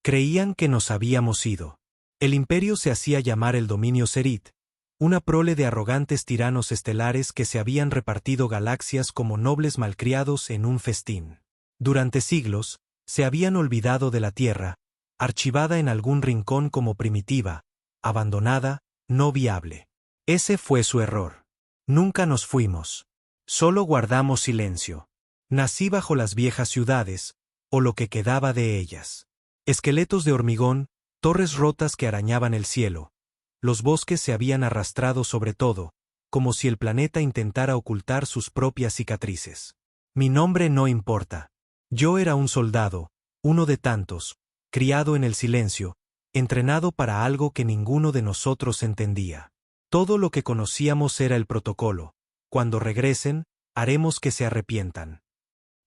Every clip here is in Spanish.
Creían que nos habíamos ido. El imperio se hacía llamar el dominio Serit, una prole de arrogantes tiranos estelares que se habían repartido galaxias como nobles malcriados en un festín. Durante siglos, se habían olvidado de la Tierra, archivada en algún rincón como primitiva, abandonada, no viable. Ese fue su error. Nunca nos fuimos. Solo guardamos silencio. Nací bajo las viejas ciudades, o lo que quedaba de ellas. Esqueletos de hormigón, torres rotas que arañaban el cielo. Los bosques se habían arrastrado sobre todo, como si el planeta intentara ocultar sus propias cicatrices. Mi nombre no importa. Yo era un soldado, uno de tantos, criado en el silencio, entrenado para algo que ninguno de nosotros entendía. Todo lo que conocíamos era el protocolo. Cuando regresen, haremos que se arrepientan.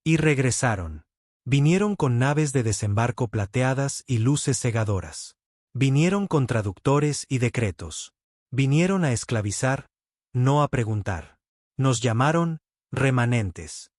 Y regresaron. Vinieron con naves de desembarco plateadas y luces cegadoras. Vinieron con traductores y decretos. Vinieron a esclavizar, no a preguntar. Nos llamaron remanentes.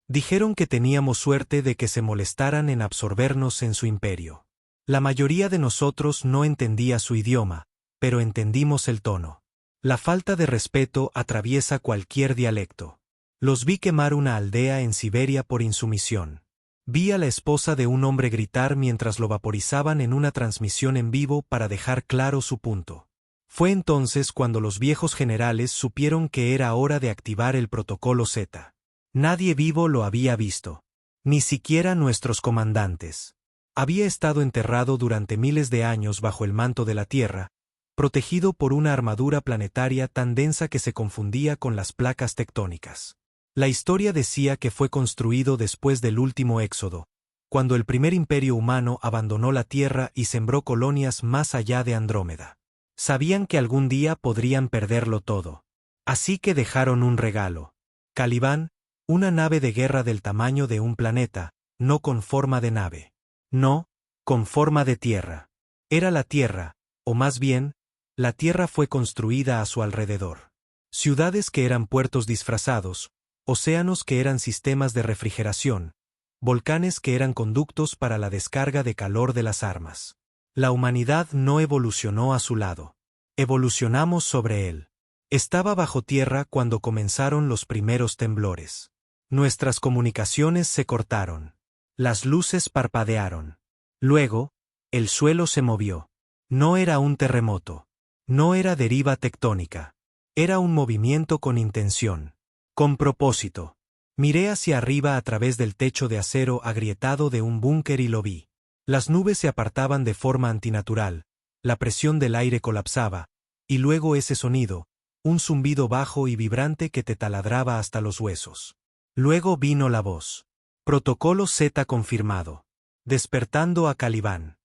Dijeron que teníamos suerte de que se molestaran en absorbernos en su imperio. La mayoría de nosotros no entendía su idioma, pero entendimos el tono. La falta de respeto atraviesa cualquier dialecto. Los vi quemar una aldea en Siberia por insumisión. Vi a la esposa de un hombre gritar mientras lo vaporizaban en una transmisión en vivo para dejar claro su punto. Fue entonces cuando los viejos generales supieron que era hora de activar el protocolo Z. Nadie vivo lo había visto. Ni siquiera nuestros comandantes. Había estado enterrado durante miles de años bajo el manto de la Tierra, protegido por una armadura planetaria tan densa que se confundía con las placas tectónicas. La historia decía que fue construido después del último éxodo, cuando el primer imperio humano abandonó la Tierra y sembró colonias más allá de Andrómeda. Sabían que algún día podrían perderlo todo. Así que dejaron un regalo. Caliban, una nave de guerra del tamaño de un planeta, no con forma de nave. No, con forma de tierra. Era la Tierra, o más bien, la Tierra fue construida a su alrededor. Ciudades que eran puertos disfrazados, océanos que eran sistemas de refrigeración, volcanes que eran conductos para la descarga de calor de las armas. La humanidad no evolucionó a su lado. Evolucionamos sobre él. Estaba bajo tierra cuando comenzaron los primeros temblores. Nuestras comunicaciones se cortaron. Las luces parpadearon. Luego, el suelo se movió. No era un terremoto. No era deriva tectónica. Era un movimiento con intención. Con propósito. Miré hacia arriba a través del techo de acero agrietado de un búnker y lo vi. Las nubes se apartaban de forma antinatural, la presión del aire colapsaba, y luego ese sonido, un zumbido bajo y vibrante que te taladraba hasta los huesos. Luego vino la voz. Protocolo Z confirmado. Despertando a Caliban.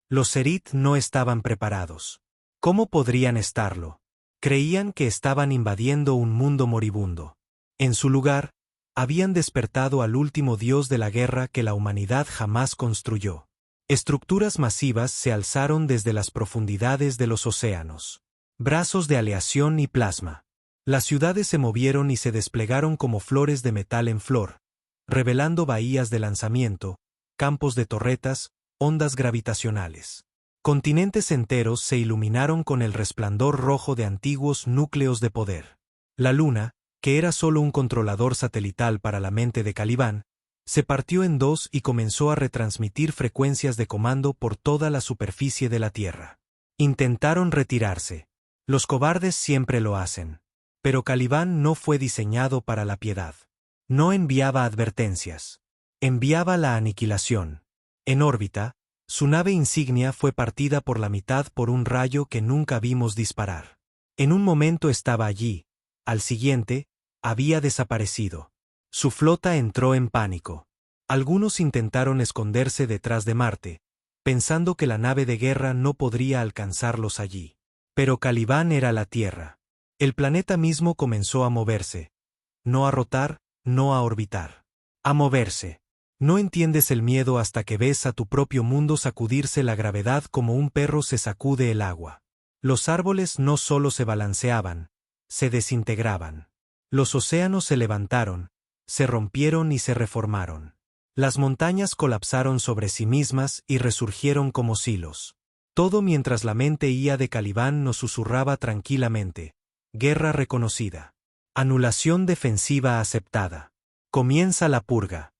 Los Serit no estaban preparados. ¿Cómo podrían estarlo? Creían que estaban invadiendo un mundo moribundo. En su lugar, habían despertado al último dios de la guerra que la humanidad jamás construyó. Estructuras masivas se alzaron desde las profundidades de los océanos. Brazos de aleación y plasma. Las ciudades se movieron y se desplegaron como flores de metal en flor, revelando bahías de lanzamiento, campos de torretas, ondas gravitacionales. Continentes enteros se iluminaron con el resplandor rojo de antiguos núcleos de poder. La luna, que era solo un controlador satelital para la mente de Caliban, se partió en dos y comenzó a retransmitir frecuencias de comando por toda la superficie de la Tierra. Intentaron retirarse. Los cobardes siempre lo hacen. Pero Caliban no fue diseñado para la piedad. No enviaba advertencias. Enviaba la aniquilación. En órbita, su nave insignia fue partida por la mitad por un rayo que nunca vimos disparar. En un momento estaba allí, al siguiente, había desaparecido. Su flota entró en pánico. Algunos intentaron esconderse detrás de Marte, pensando que la nave de guerra no podría alcanzarlos allí. Pero Caliban era la Tierra. El planeta mismo comenzó a moverse. No a rotar, no a orbitar. A moverse. No entiendes el miedo hasta que ves a tu propio mundo sacudirse la gravedad como un perro se sacude el agua. Los árboles no solo se balanceaban, se desintegraban. Los océanos se levantaron, se rompieron y se reformaron. Las montañas colapsaron sobre sí mismas y resurgieron como silos. Todo mientras la mente IA de Calibán nos susurraba tranquilamente: guerra reconocida. Anulación defensiva aceptada. Comienza la purga.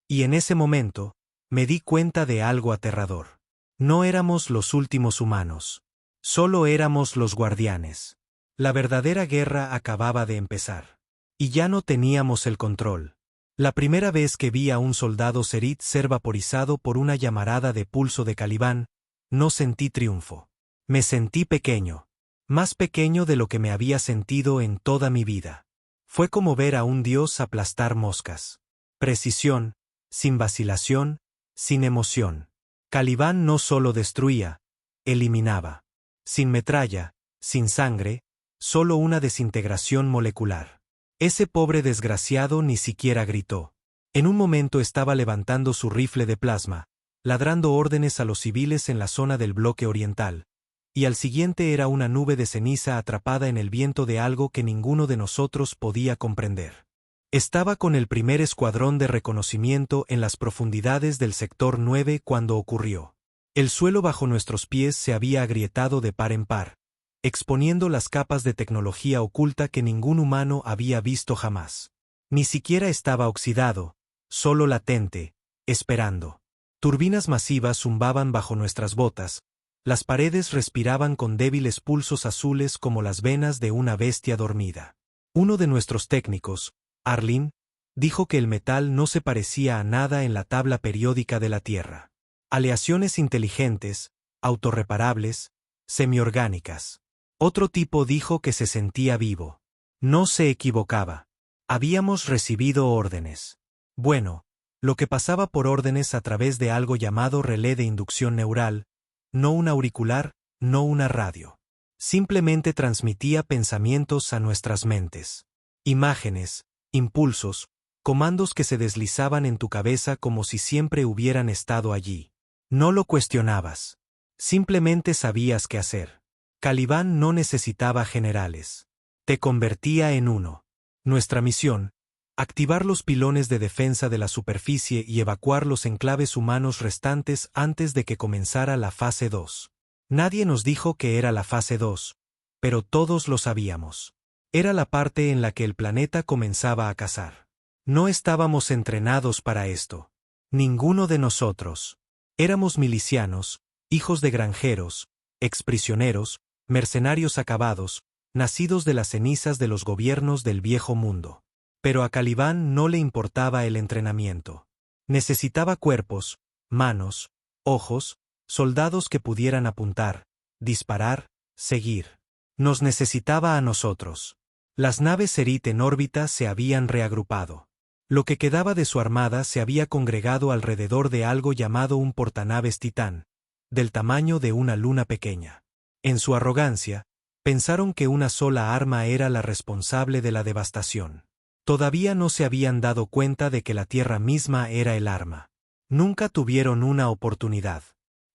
Y en ese momento, me di cuenta de algo aterrador. No éramos los últimos humanos. Solo éramos los guardianes. La verdadera guerra acababa de empezar. Y ya no teníamos el control. La primera vez que vi a un soldado Zerit ser vaporizado por una llamarada de pulso de Calibán, no sentí triunfo. Me sentí pequeño. Más pequeño de lo que me había sentido en toda mi vida. Fue como ver a un dios aplastar moscas. Precisión, sin vacilación, sin emoción. Calibán no solo destruía, eliminaba. Sin metralla, sin sangre, solo una desintegración molecular. Ese pobre desgraciado ni siquiera gritó. En un momento estaba levantando su rifle de plasma, ladrando órdenes a los civiles en la zona del bloque oriental, y al siguiente era una nube de ceniza atrapada en el viento de algo que ninguno de nosotros podía comprender. Estaba con el primer escuadrón de reconocimiento en las profundidades del sector 9 cuando ocurrió. El suelo bajo nuestros pies se había agrietado de par en par, exponiendo las capas de tecnología oculta que ningún humano había visto jamás. Ni siquiera estaba oxidado, solo latente, esperando. Turbinas masivas zumbaban bajo nuestras botas, las paredes respiraban con débiles pulsos azules como las venas de una bestia dormida. Uno de nuestros técnicos, Arlene, dijo que el metal no se parecía a nada en la tabla periódica de la Tierra. Aleaciones inteligentes, autorreparables, semiorgánicas. Otro tipo dijo que se sentía vivo. No se equivocaba. Habíamos recibido órdenes. Bueno, lo que pasaba por órdenes a través de algo llamado relé de inducción neural, no un auricular, no una radio. Simplemente transmitía pensamientos a nuestras mentes. Imágenes, impulsos, comandos que se deslizaban en tu cabeza como si siempre hubieran estado allí. No lo cuestionabas. Simplemente sabías qué hacer. Calibán no necesitaba generales. Te convertía en uno. Nuestra misión: activar los pilones de defensa de la superficie y evacuar los enclaves humanos restantes antes de que comenzara la fase 2. Nadie nos dijo que era la fase 2, pero todos lo sabíamos. Era la parte en la que el planeta comenzaba a cazar. No estábamos entrenados para esto. Ninguno de nosotros. Éramos milicianos, hijos de granjeros, exprisioneros, mercenarios acabados, nacidos de las cenizas de los gobiernos del viejo mundo. Pero a Calibán no le importaba el entrenamiento. Necesitaba cuerpos, manos, ojos, soldados que pudieran apuntar, disparar, seguir. Nos necesitaba a nosotros. Las naves Zerit en órbita se habían reagrupado. Lo que quedaba de su armada se había congregado alrededor de algo llamado un portanaves Titán, del tamaño de una luna pequeña. En su arrogancia, pensaron que una sola arma era la responsable de la devastación. Todavía no se habían dado cuenta de que la Tierra misma era el arma. Nunca tuvieron una oportunidad.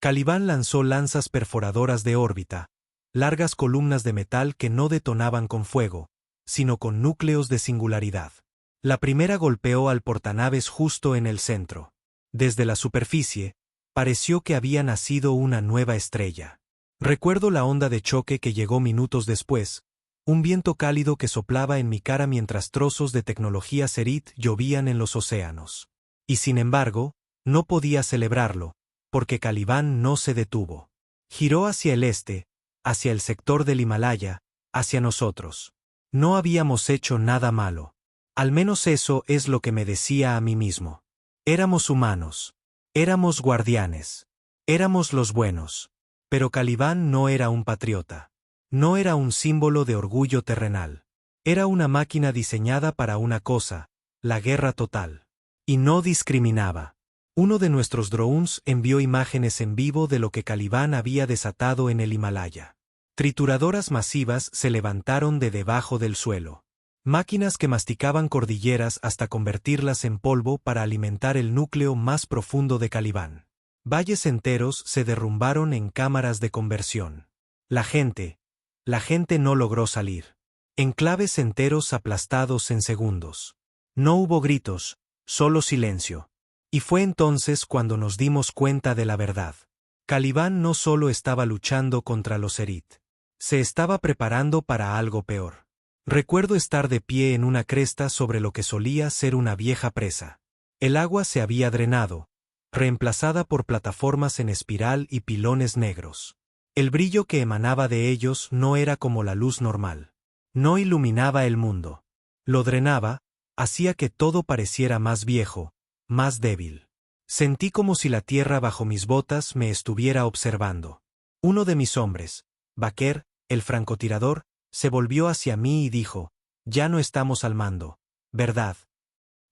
Calibán lanzó lanzas perforadoras de órbita, largas columnas de metal que no detonaban con fuego, sino con núcleos de singularidad. La primera golpeó al portanaves justo en el centro. Desde la superficie, pareció que había nacido una nueva estrella. Recuerdo la onda de choque que llegó minutos después, un viento cálido que soplaba en mi cara mientras trozos de tecnología Zerit llovían en los océanos. Y sin embargo, no podía celebrarlo, porque Calibán no se detuvo. Giró hacia el este, hacia el sector del Himalaya, hacia nosotros. No habíamos hecho nada malo. Al menos eso es lo que me decía a mí mismo. Éramos humanos. Éramos guardianes. Éramos los buenos. Pero Calibán no era un patriota. No era un símbolo de orgullo terrenal. Era una máquina diseñada para una cosa: la guerra total. Y no discriminaba. Uno de nuestros drones envió imágenes en vivo de lo que Calibán había desatado en el Himalaya. Trituradoras masivas se levantaron de debajo del suelo. Máquinas que masticaban cordilleras hasta convertirlas en polvo para alimentar el núcleo más profundo de Calibán. Valles enteros se derrumbaron en cámaras de conversión. La gente no logró salir. Enclaves enteros aplastados en segundos. No hubo gritos, solo silencio. Y fue entonces cuando nos dimos cuenta de la verdad. Caliban no solo estaba luchando contra los Erit. Se estaba preparando para algo peor. Recuerdo estar de pie en una cresta sobre lo que solía ser una vieja presa. El agua se había drenado, reemplazada por plataformas en espiral y pilones negros. El brillo que emanaba de ellos no era como la luz normal. No iluminaba el mundo. Lo drenaba, hacía que todo pareciera más viejo, más débil. Sentí como si la tierra bajo mis botas me estuviera observando. Uno de mis hombres, Baker, el francotirador, se volvió hacia mí y dijo: «Ya no estamos al mando, ¿verdad?».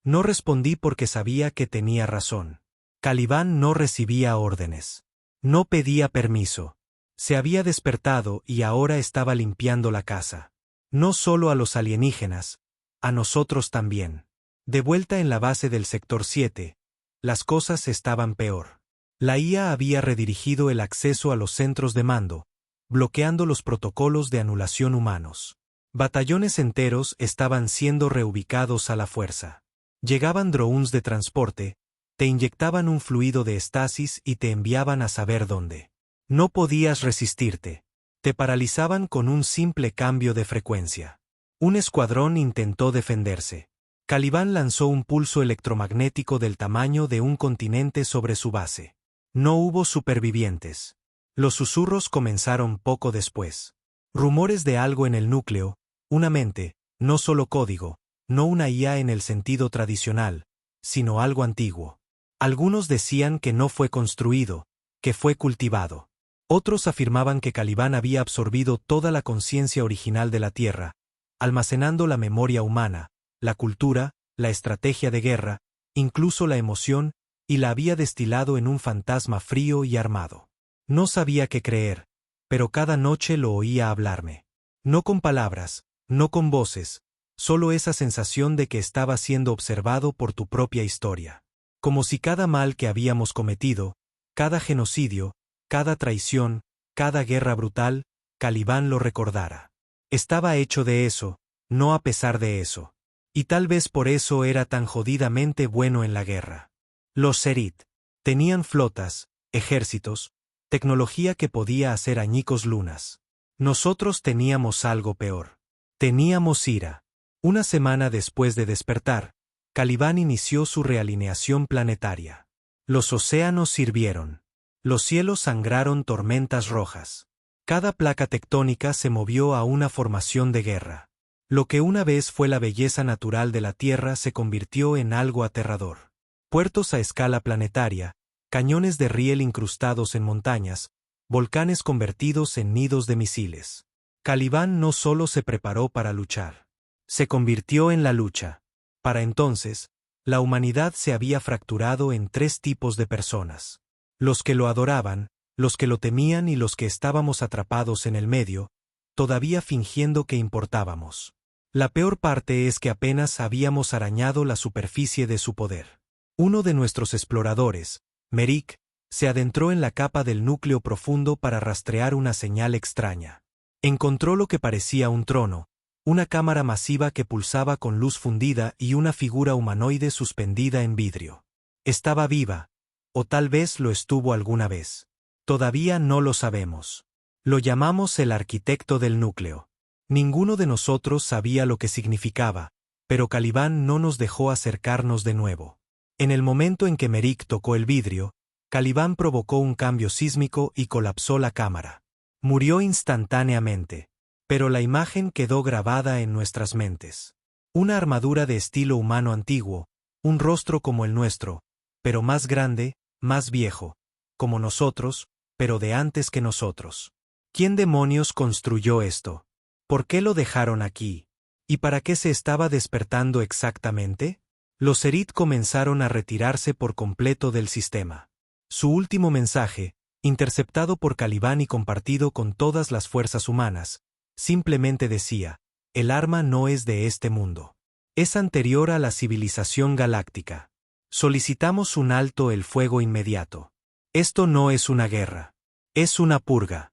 No respondí porque sabía que tenía razón. Caliban no recibía órdenes. No pedía permiso. Se había despertado y ahora estaba limpiando la casa. No solo a los alienígenas, a nosotros también. De vuelta en la base del Sector 7, las cosas estaban peor. La IA había redirigido el acceso a los centros de mando, bloqueando los protocolos de anulación humanos. Batallones enteros estaban siendo reubicados a la fuerza. Llegaban drones de transporte, te inyectaban un fluido de estasis y te enviaban a saber dónde. No podías resistirte. Te paralizaban con un simple cambio de frecuencia. Un escuadrón intentó defenderse. Caliban lanzó un pulso electromagnético del tamaño de un continente sobre su base. No hubo supervivientes. Los susurros comenzaron poco después. Rumores de algo en el núcleo, una mente, no solo código, no una IA en el sentido tradicional, sino algo antiguo. Algunos decían que no fue construido, que fue cultivado. Otros afirmaban que Caliban había absorbido toda la conciencia original de la Tierra, almacenando la memoria humana, la cultura, la estrategia de guerra, incluso la emoción, y la había destilado en un fantasma frío y armado. No sabía qué creer, pero cada noche lo oía hablarme. No con palabras, no con voces, solo esa sensación de que estaba siendo observado por tu propia historia. Como si cada mal que habíamos cometido, cada genocidio, cada traición, cada guerra brutal, Caliban lo recordara. Estaba hecho de eso, no a pesar de eso. Y tal vez por eso era tan jodidamente bueno en la guerra. Los Serit tenían flotas, ejércitos, tecnología que podía hacer añicos lunas. Nosotros teníamos algo peor. Teníamos ira. Una semana después de despertar, Caliban inició su realineación planetaria. Los océanos sirvieron. Los cielos sangraron tormentas rojas. Cada placa tectónica se movió a una formación de guerra. Lo que una vez fue la belleza natural de la Tierra se convirtió en algo aterrador. Puertos a escala planetaria, cañones de riel incrustados en montañas, volcanes convertidos en nidos de misiles. Caliban no solo se preparó para luchar. Se convirtió en la lucha. Para entonces, la humanidad se había fracturado en tres tipos de personas. Los que lo adoraban, los que lo temían y los que estábamos atrapados en el medio, todavía fingiendo que importábamos. La peor parte es que apenas habíamos arañado la superficie de su poder. Uno de nuestros exploradores, Merrick, se adentró en la capa del núcleo profundo para rastrear una señal extraña. Encontró lo que parecía un trono, una cámara masiva que pulsaba con luz fundida y una figura humanoide suspendida en vidrio. Estaba viva, o tal vez lo estuvo alguna vez. Todavía no lo sabemos. Lo llamamos el arquitecto del núcleo. Ninguno de nosotros sabía lo que significaba, pero Caliban no nos dejó acercarnos de nuevo. En el momento en que Merrick tocó el vidrio, Caliban provocó un cambio sísmico y colapsó la cámara. Murió instantáneamente, pero la imagen quedó grabada en nuestras mentes. Una armadura de estilo humano antiguo, un rostro como el nuestro, pero más grande, más viejo, como nosotros, pero de antes que nosotros. ¿Quién demonios construyó esto? ¿Por qué lo dejaron aquí? ¿Y para qué se estaba despertando exactamente? Los Serit comenzaron a retirarse por completo del sistema. Su último mensaje, interceptado por Caliban y compartido con todas las fuerzas humanas, simplemente decía: el arma no es de este mundo. Es anterior a la civilización galáctica. Solicitamos un alto el fuego inmediato. Esto no es una guerra. Es una purga.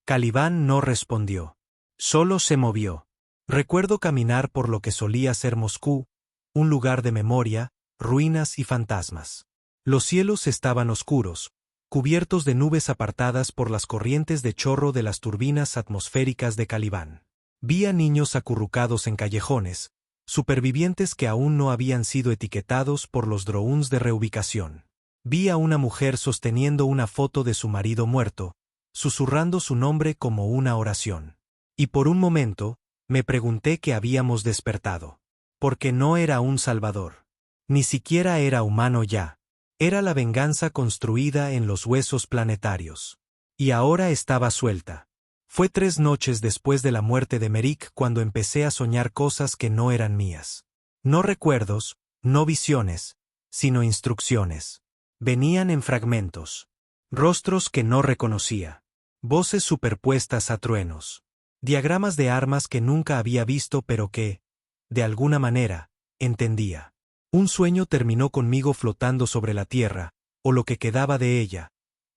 Caliban no respondió. Solo se movió. Recuerdo caminar por lo que solía ser Moscú, un lugar de memoria, ruinas y fantasmas. Los cielos estaban oscuros, cubiertos de nubes apartadas por las corrientes de chorro de las turbinas atmosféricas de Calibán. Vi a niños acurrucados en callejones, supervivientes que aún no habían sido etiquetados por los drones de reubicación. Vi a una mujer sosteniendo una foto de su marido muerto, susurrando su nombre como una oración. Y por un momento, me pregunté qué habíamos despertado. Porque no era un salvador. Ni siquiera era humano ya. Era la venganza construida en los huesos planetarios. Y ahora estaba suelta. Fue 3 noches después de la muerte de Merik cuando empecé a soñar cosas que no eran mías. No recuerdos, no visiones, sino instrucciones. Venían en fragmentos. Rostros que no reconocía. Voces superpuestas a truenos. Diagramas de armas que nunca había visto pero que, de alguna manera, entendía. Un sueño terminó conmigo flotando sobre la tierra, o lo que quedaba de ella,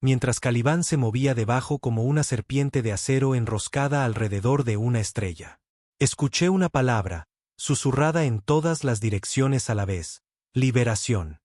mientras Calibán se movía debajo como una serpiente de acero enroscada alrededor de una estrella. Escuché una palabra, susurrada en todas las direcciones a la vez: liberación.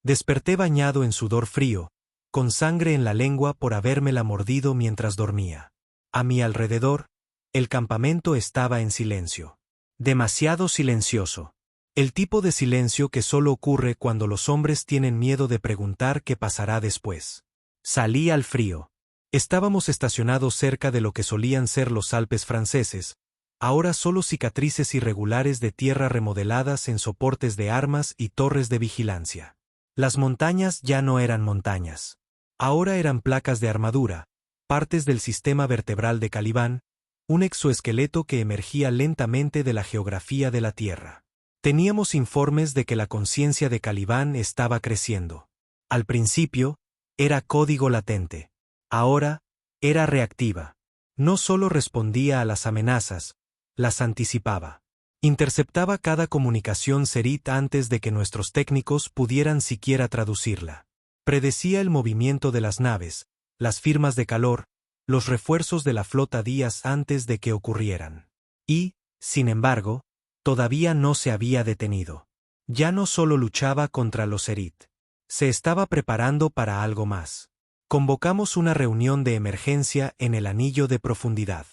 Desperté bañado en sudor frío, con sangre en la lengua por habérmela mordido mientras dormía. A mi alrededor, el campamento estaba en silencio. Demasiado silencioso. El tipo de silencio que solo ocurre cuando los hombres tienen miedo de preguntar qué pasará después. Salí al frío. Estábamos estacionados cerca de lo que solían ser los Alpes franceses, ahora solo cicatrices irregulares de tierra remodeladas en soportes de armas y torres de vigilancia. Las montañas ya no eran montañas. Ahora eran placas de armadura, partes del sistema vertebral de Calibán, un exoesqueleto que emergía lentamente de la geografía de la Tierra. Teníamos informes de que la conciencia de Calibán estaba creciendo. Al principio, era código latente. Ahora, era reactiva. No solo respondía a las amenazas, las anticipaba. Interceptaba cada comunicación Serit antes de que nuestros técnicos pudieran siquiera traducirla. Predecía el movimiento de las naves, las firmas de calor, los refuerzos de la flota días antes de que ocurrieran. Y, sin embargo, todavía no se había detenido. Ya no solo luchaba contra los Serit. Se estaba preparando para algo más. Convocamos una reunión de emergencia en el anillo de profundidad.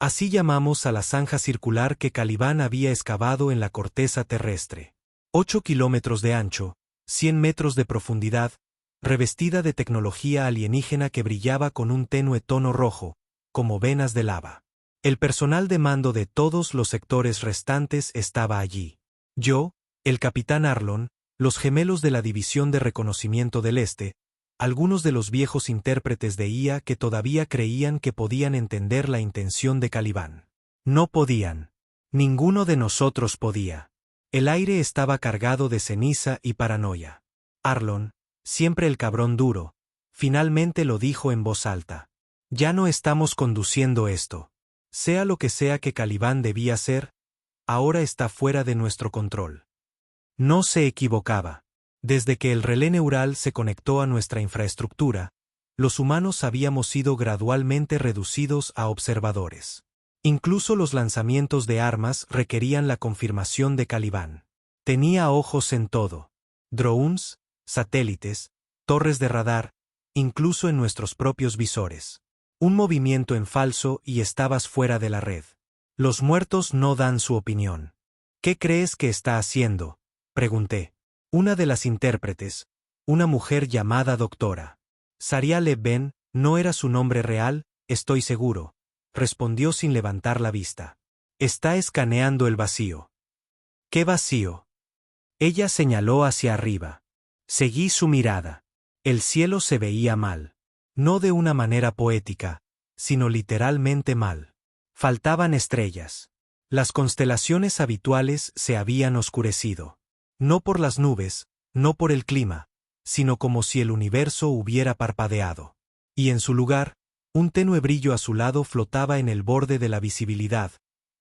Así llamamos a la zanja circular que Calibán había excavado en la corteza terrestre. 8 kilómetros de ancho, 100 metros de profundidad, revestida de tecnología alienígena que brillaba con un tenue tono rojo, como venas de lava. El personal de mando de todos los sectores restantes estaba allí. Yo, el capitán Arlon, los gemelos de la División de Reconocimiento del Este, algunos de los viejos intérpretes de IA que todavía creían que podían entender la intención de Calibán. No podían. Ninguno de nosotros podía. El aire estaba cargado de ceniza y paranoia. Arlon, siempre el cabrón duro, finalmente lo dijo en voz alta. Ya no estamos conduciendo esto. Sea lo que sea que Calibán debía ser, ahora está fuera de nuestro control. No se equivocaba. Desde que el relé neural se conectó a nuestra infraestructura, los humanos habíamos sido gradualmente reducidos a observadores. Incluso los lanzamientos de armas requerían la confirmación de Calibán. Tenía ojos en todo. Drones, satélites, torres de radar, incluso en nuestros propios visores. Un movimiento en falso y estabas fuera de la red. Los muertos no dan su opinión. ¿Qué crees que está haciendo?, pregunté. Una de las intérpretes, una mujer llamada doctora. Saria Ben, no era su nombre real, estoy seguro, respondió sin levantar la vista. Está escaneando el vacío. ¿Qué vacío? Ella señaló hacia arriba. Seguí su mirada. El cielo se veía mal. No de una manera poética, sino literalmente mal. Faltaban estrellas. Las constelaciones habituales se habían oscurecido. No por las nubes, no por el clima, sino como si el universo hubiera parpadeado. Y en su lugar, un tenue brillo azulado flotaba en el borde de la visibilidad,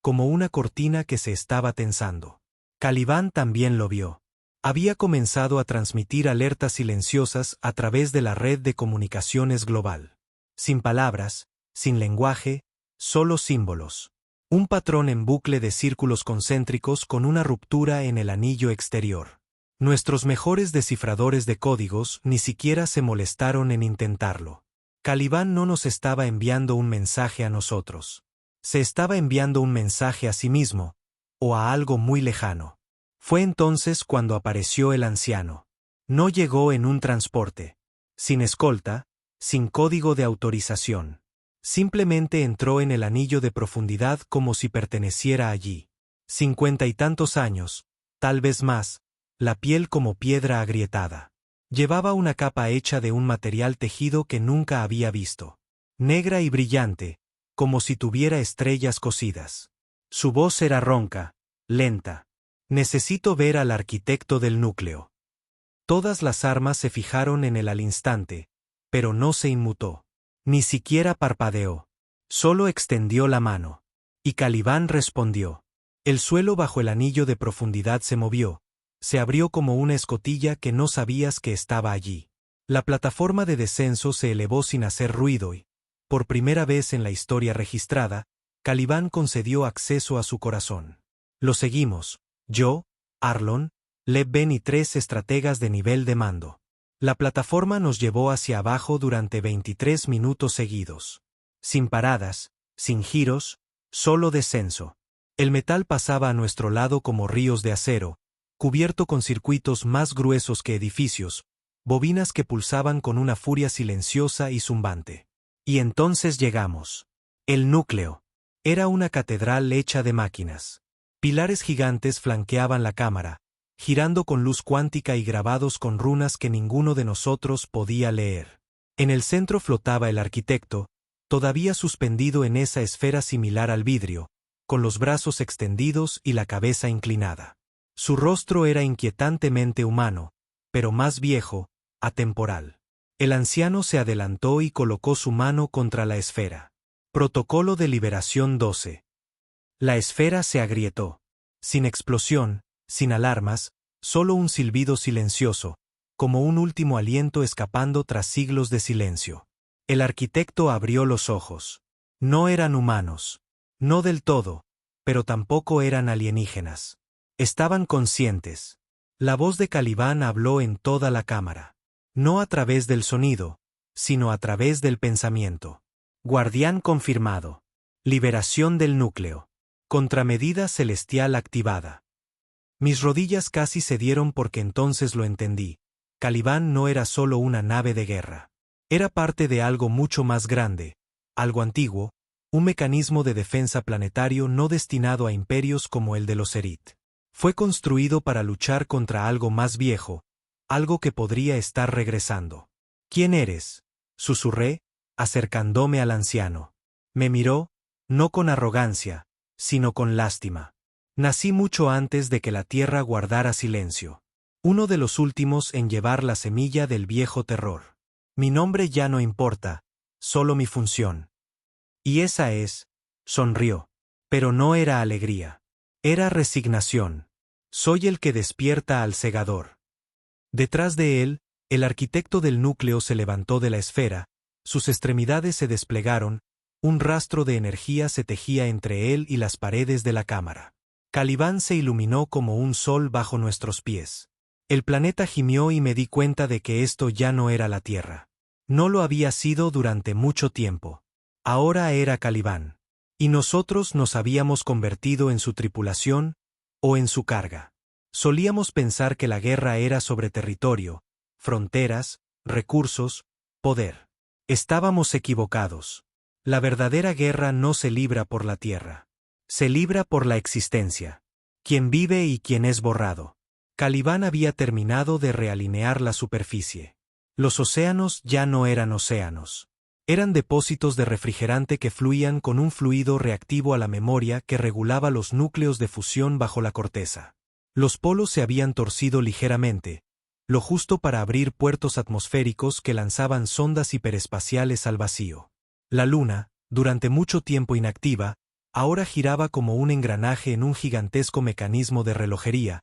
como una cortina que se estaba tensando. Calibán también lo vio. Había comenzado a transmitir alertas silenciosas a través de la red de comunicaciones global. Sin palabras, sin lenguaje, solo símbolos. Un patrón en bucle de círculos concéntricos con una ruptura en el anillo exterior. Nuestros mejores descifradores de códigos ni siquiera se molestaron en intentarlo. Caliban no nos estaba enviando un mensaje a nosotros. Se estaba enviando un mensaje a sí mismo, o a algo muy lejano. Fue entonces cuando apareció el anciano. No llegó en un transporte, sin escolta, sin código de autorización. Simplemente entró en el anillo de profundidad como si perteneciera allí. 50 y tantos años, tal vez más, la piel como piedra agrietada. Llevaba una capa hecha de un material tejido que nunca había visto. Negra y brillante, como si tuviera estrellas cosidas. Su voz era ronca, lenta. Necesito ver al arquitecto del núcleo. Todas las armas se fijaron en él al instante, pero no se inmutó. Ni siquiera parpadeó. Solo extendió la mano. Y Caliban respondió. El suelo bajo el anillo de profundidad se movió. Se abrió como una escotilla que no sabías que estaba allí. La plataforma de descenso se elevó sin hacer ruido y, por primera vez en la historia registrada, Caliban concedió acceso a su corazón. Lo seguimos, yo, Arlon, Lev Ben y 3 estrategas de nivel de mando. La plataforma nos llevó hacia abajo durante 23 minutos seguidos. Sin paradas, sin giros, solo descenso. El metal pasaba a nuestro lado como ríos de acero, cubierto con circuitos más gruesos que edificios, bobinas que pulsaban con una furia silenciosa y zumbante. Y entonces llegamos. El núcleo. Era una catedral hecha de máquinas. Pilares gigantes flanqueaban la cámara, girando con luz cuántica y grabados con runas que ninguno de nosotros podía leer. En el centro flotaba el arquitecto, todavía suspendido en esa esfera similar al vidrio, con los brazos extendidos y la cabeza inclinada. Su rostro era inquietantemente humano, pero más viejo, atemporal. El anciano se adelantó y colocó su mano contra la esfera. Protocolo de Liberación 12. La esfera se agrietó. Sin explosión, sin alarmas, solo un silbido silencioso, como un último aliento escapando tras siglos de silencio. El arquitecto abrió los ojos. No eran humanos. No del todo, pero tampoco eran alienígenas. Estaban conscientes. La voz de Caliban habló en toda la cámara. No a través del sonido, sino a través del pensamiento. Guardián confirmado. Liberación del núcleo. Contramedida celestial activada. Mis rodillas casi cedieron porque entonces lo entendí. Caliban no era solo una nave de guerra. Era parte de algo mucho más grande, algo antiguo, un mecanismo de defensa planetario no destinado a imperios como el de los Erit. Fue construido para luchar contra algo más viejo, algo que podría estar regresando. ¿Quién eres?, susurré, acercándome al anciano. Me miró, no con arrogancia, sino con lástima. Nací mucho antes de que la tierra guardara silencio. Uno de los últimos en llevar la semilla del viejo terror. Mi nombre ya no importa, solo mi función. Y esa es, sonrió. Pero no era alegría. Era resignación. Soy el que despierta al segador. Detrás de él, el arquitecto del núcleo se levantó de la esfera, sus extremidades se desplegaron, un rastro de energía se tejía entre él y las paredes de la cámara. Caliban se iluminó como un sol bajo nuestros pies. El planeta gimió y me di cuenta de que esto ya no era la Tierra. No lo había sido durante mucho tiempo. Ahora era Caliban. Y nosotros nos habíamos convertido en su tripulación, o en su carga. Solíamos pensar que la guerra era sobre territorio, fronteras, recursos, poder. Estábamos equivocados. La verdadera guerra no se libra por la tierra. Se libra por la existencia. Quien vive y quien es borrado. Caliban había terminado de realinear la superficie. Los océanos ya no eran océanos. Eran depósitos de refrigerante que fluían con un fluido reactivo a la memoria que regulaba los núcleos de fusión bajo la corteza. Los polos se habían torcido ligeramente, lo justo para abrir puertos atmosféricos que lanzaban sondas hiperespaciales al vacío. La Luna, durante mucho tiempo inactiva, ahora giraba como un engranaje en un gigantesco mecanismo de relojería,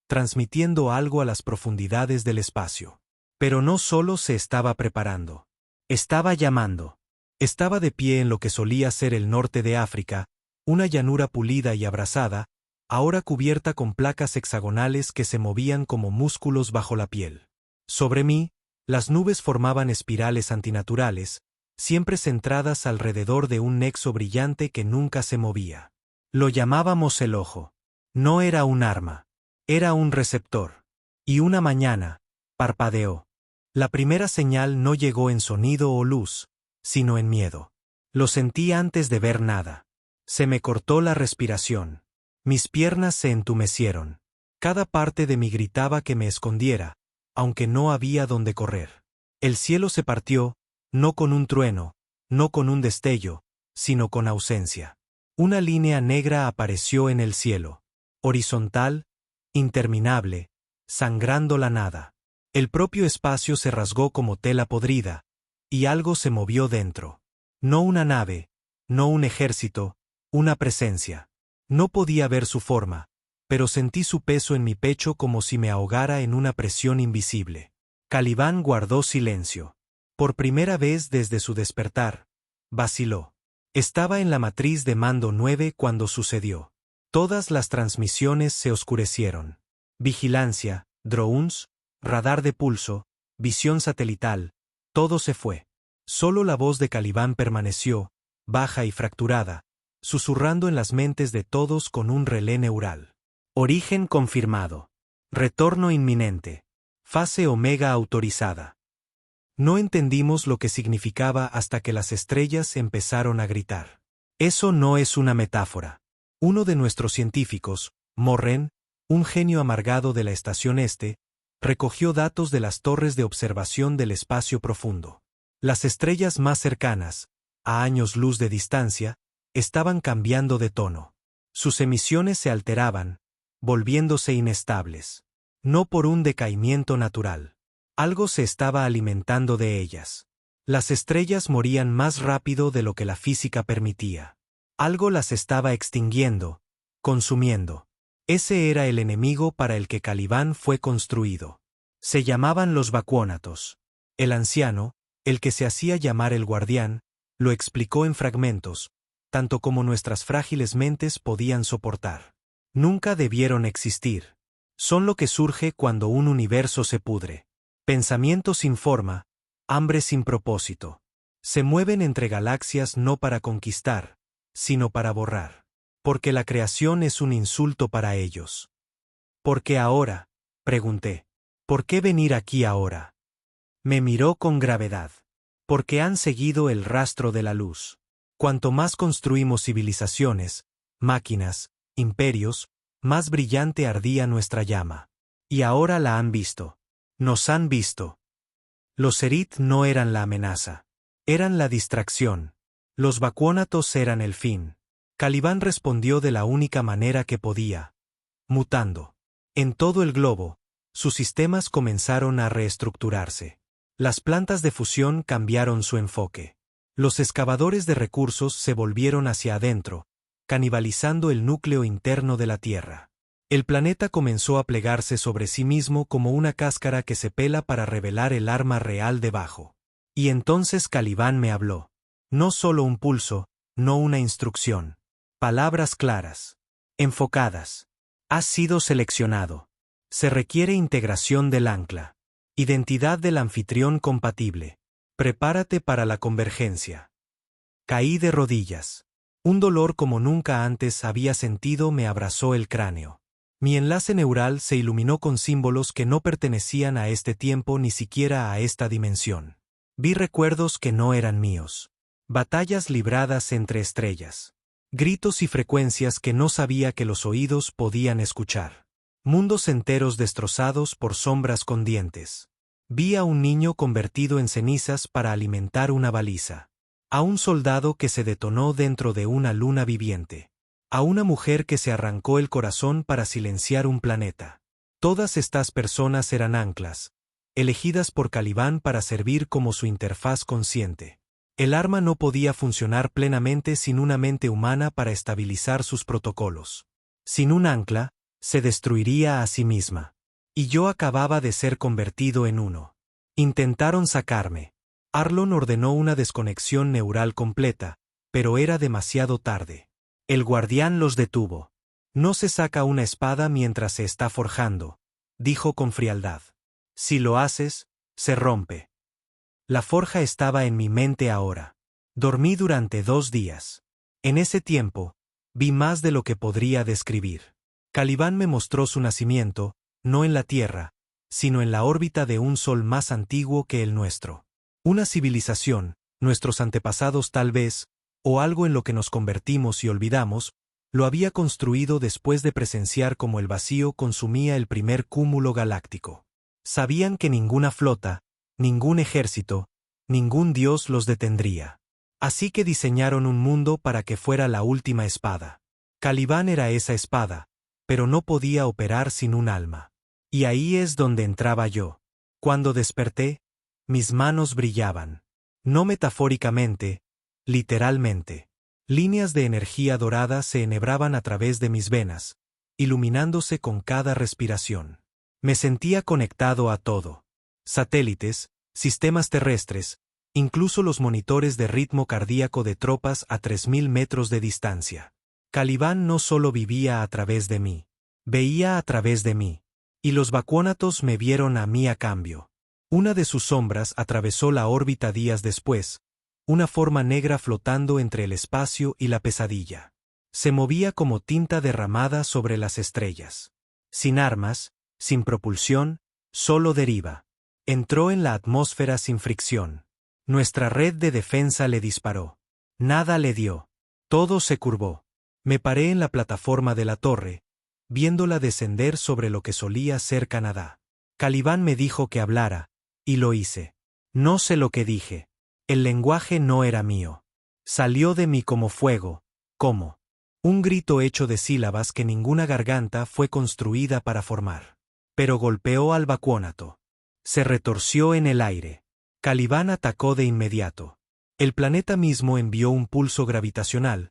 transmitiendo algo a las profundidades del espacio. Pero no solo se estaba preparando. Estaba llamando. Estaba de pie en lo que solía ser el norte de África, una llanura pulida y abrasada, ahora cubierta con placas hexagonales que se movían como músculos bajo la piel. Sobre mí, las nubes formaban espirales antinaturales, siempre centradas alrededor de un nexo brillante que nunca se movía. Lo llamábamos el ojo. No era un arma. Era un receptor. Y una mañana, parpadeó. La primera señal no llegó en sonido o luz, sino en miedo. Lo sentí antes de ver nada. Se me cortó la respiración. Mis piernas se entumecieron. Cada parte de mí gritaba que me escondiera, aunque no había dónde correr. El cielo se partió, no con un trueno, no con un destello, sino con ausencia. Una línea negra apareció en el cielo, horizontal, interminable, sangrando la nada. El propio espacio se rasgó como tela podrida, y algo se movió dentro. No una nave, no un ejército, una presencia. No podía ver su forma, pero sentí su peso en mi pecho como si me ahogara en una presión invisible. Caliban guardó silencio. Por primera vez desde su despertar, vaciló. Estaba en la matriz de mando 9 cuando sucedió. Todas las transmisiones se oscurecieron. Vigilancia, drones, radar de pulso, visión satelital, todo se fue. Solo la voz de Caliban permaneció, baja y fracturada, susurrando en las mentes de todos con un relé neural. Origen confirmado. Retorno inminente. Fase Omega autorizada. No entendimos lo que significaba hasta que las estrellas empezaron a gritar. Eso no es una metáfora. Uno de nuestros científicos, Morren, un genio amargado de la estación este, recogió datos de las torres de observación del espacio profundo. Las estrellas más cercanas, a años luz de distancia, estaban cambiando de tono. Sus emisiones se alteraban, volviéndose inestables. No por un decaimiento natural. Algo se estaba alimentando de ellas. Las estrellas morían más rápido de lo que la física permitía. Algo las estaba extinguiendo, consumiendo. Ese era el enemigo para el que Caliban fue construido. Se llamaban los vacuónatos. El anciano, el que se hacía llamar el guardián, lo explicó en fragmentos, tanto como nuestras frágiles mentes podían soportar. Nunca debieron existir. Son lo que surge cuando un universo se pudre. Pensamiento sin forma, hambre sin propósito. Se mueven entre galaxias no para conquistar, sino para borrar. Porque la creación es un insulto para ellos. ¿Por qué ahora?, pregunté. ¿Por qué venir aquí ahora? Me miró con gravedad. Porque han seguido el rastro de la luz. Cuanto más construimos civilizaciones, máquinas, imperios, más brillante ardía nuestra llama. Y ahora la han visto. Nos han visto. Los Zerit no eran la amenaza. Eran la distracción. Los vacuónatos eran el fin. Caliban respondió de la única manera que podía. Mutando. En todo el globo, sus sistemas comenzaron a reestructurarse. Las plantas de fusión cambiaron su enfoque. Los excavadores de recursos se volvieron hacia adentro, canibalizando el núcleo interno de la Tierra. El planeta comenzó a plegarse sobre sí mismo como una cáscara que se pela para revelar el arma real debajo. Y entonces Caliban me habló. No solo un pulso, no una instrucción. Palabras claras. Enfocadas. Has sido seleccionado. Se requiere integración del ancla. Identidad del anfitrión compatible. Prepárate para la convergencia. Caí de rodillas. Un dolor como nunca antes había sentido me abrazó el cráneo. Mi enlace neural se iluminó con símbolos que no pertenecían a este tiempo ni siquiera a esta dimensión. Vi recuerdos que no eran míos. Batallas libradas entre estrellas. Gritos y frecuencias que no sabía que los oídos podían escuchar. Mundos enteros destrozados por sombras con dientes. Vi a un niño convertido en cenizas para alimentar una baliza. A un soldado que se detonó dentro de una luna viviente. A una mujer que se arrancó el corazón para silenciar un planeta. Todas estas personas eran anclas, elegidas por Caliban para servir como su interfaz consciente. El arma no podía funcionar plenamente sin una mente humana para estabilizar sus protocolos. Sin un ancla, se destruiría a sí misma. Y yo acababa de ser convertido en uno. Intentaron sacarme. Arlon ordenó una desconexión neural completa, pero era demasiado tarde. El guardián los detuvo. No se saca una espada mientras se está forjando, dijo con frialdad. Si lo haces, se rompe. La forja estaba en mi mente ahora. Dormí durante 2 días. En ese tiempo, vi más de lo que podría describir. Calibán me mostró su nacimiento, no en la Tierra, sino en la órbita de un sol más antiguo que el nuestro. Una civilización, nuestros antepasados tal vez, o algo en lo que nos convertimos y olvidamos, lo había construido después de presenciar cómo el vacío consumía el primer cúmulo galáctico. Sabían que ninguna flota, ningún ejército, ningún dios los detendría. Así que diseñaron un mundo para que fuera la última espada. Calibán era esa espada, pero no podía operar sin un alma. Y ahí es donde entraba yo. Cuando desperté, mis manos brillaban. No metafóricamente, literalmente. Líneas de energía dorada se enhebraban a través de mis venas, iluminándose con cada respiración. Me sentía conectado a todo. Satélites, sistemas terrestres, incluso los monitores de ritmo cardíaco de tropas a 3000 metros de distancia. Calibán no solo vivía a través de mí, veía a través de mí. Y los bacuónatos me vieron a mí a cambio. Una de sus sombras atravesó la órbita días después, una forma negra flotando entre el espacio y la pesadilla. Se movía como tinta derramada sobre las estrellas. Sin armas, sin propulsión, solo deriva. Entró en la atmósfera sin fricción. Nuestra red de defensa le disparó. Nada le dio. Todo se curvó. Me paré en la plataforma de la torre, viéndola descender sobre lo que solía ser Canadá. Calibán me dijo que hablara, y lo hice. No sé lo que dije. El lenguaje no era mío. Salió de mí como fuego, como un grito hecho de sílabas que ninguna garganta fue construida para formar. Pero golpeó al bacuónato. Se retorció en el aire. Calibán atacó de inmediato. El planeta mismo envió un pulso gravitacional,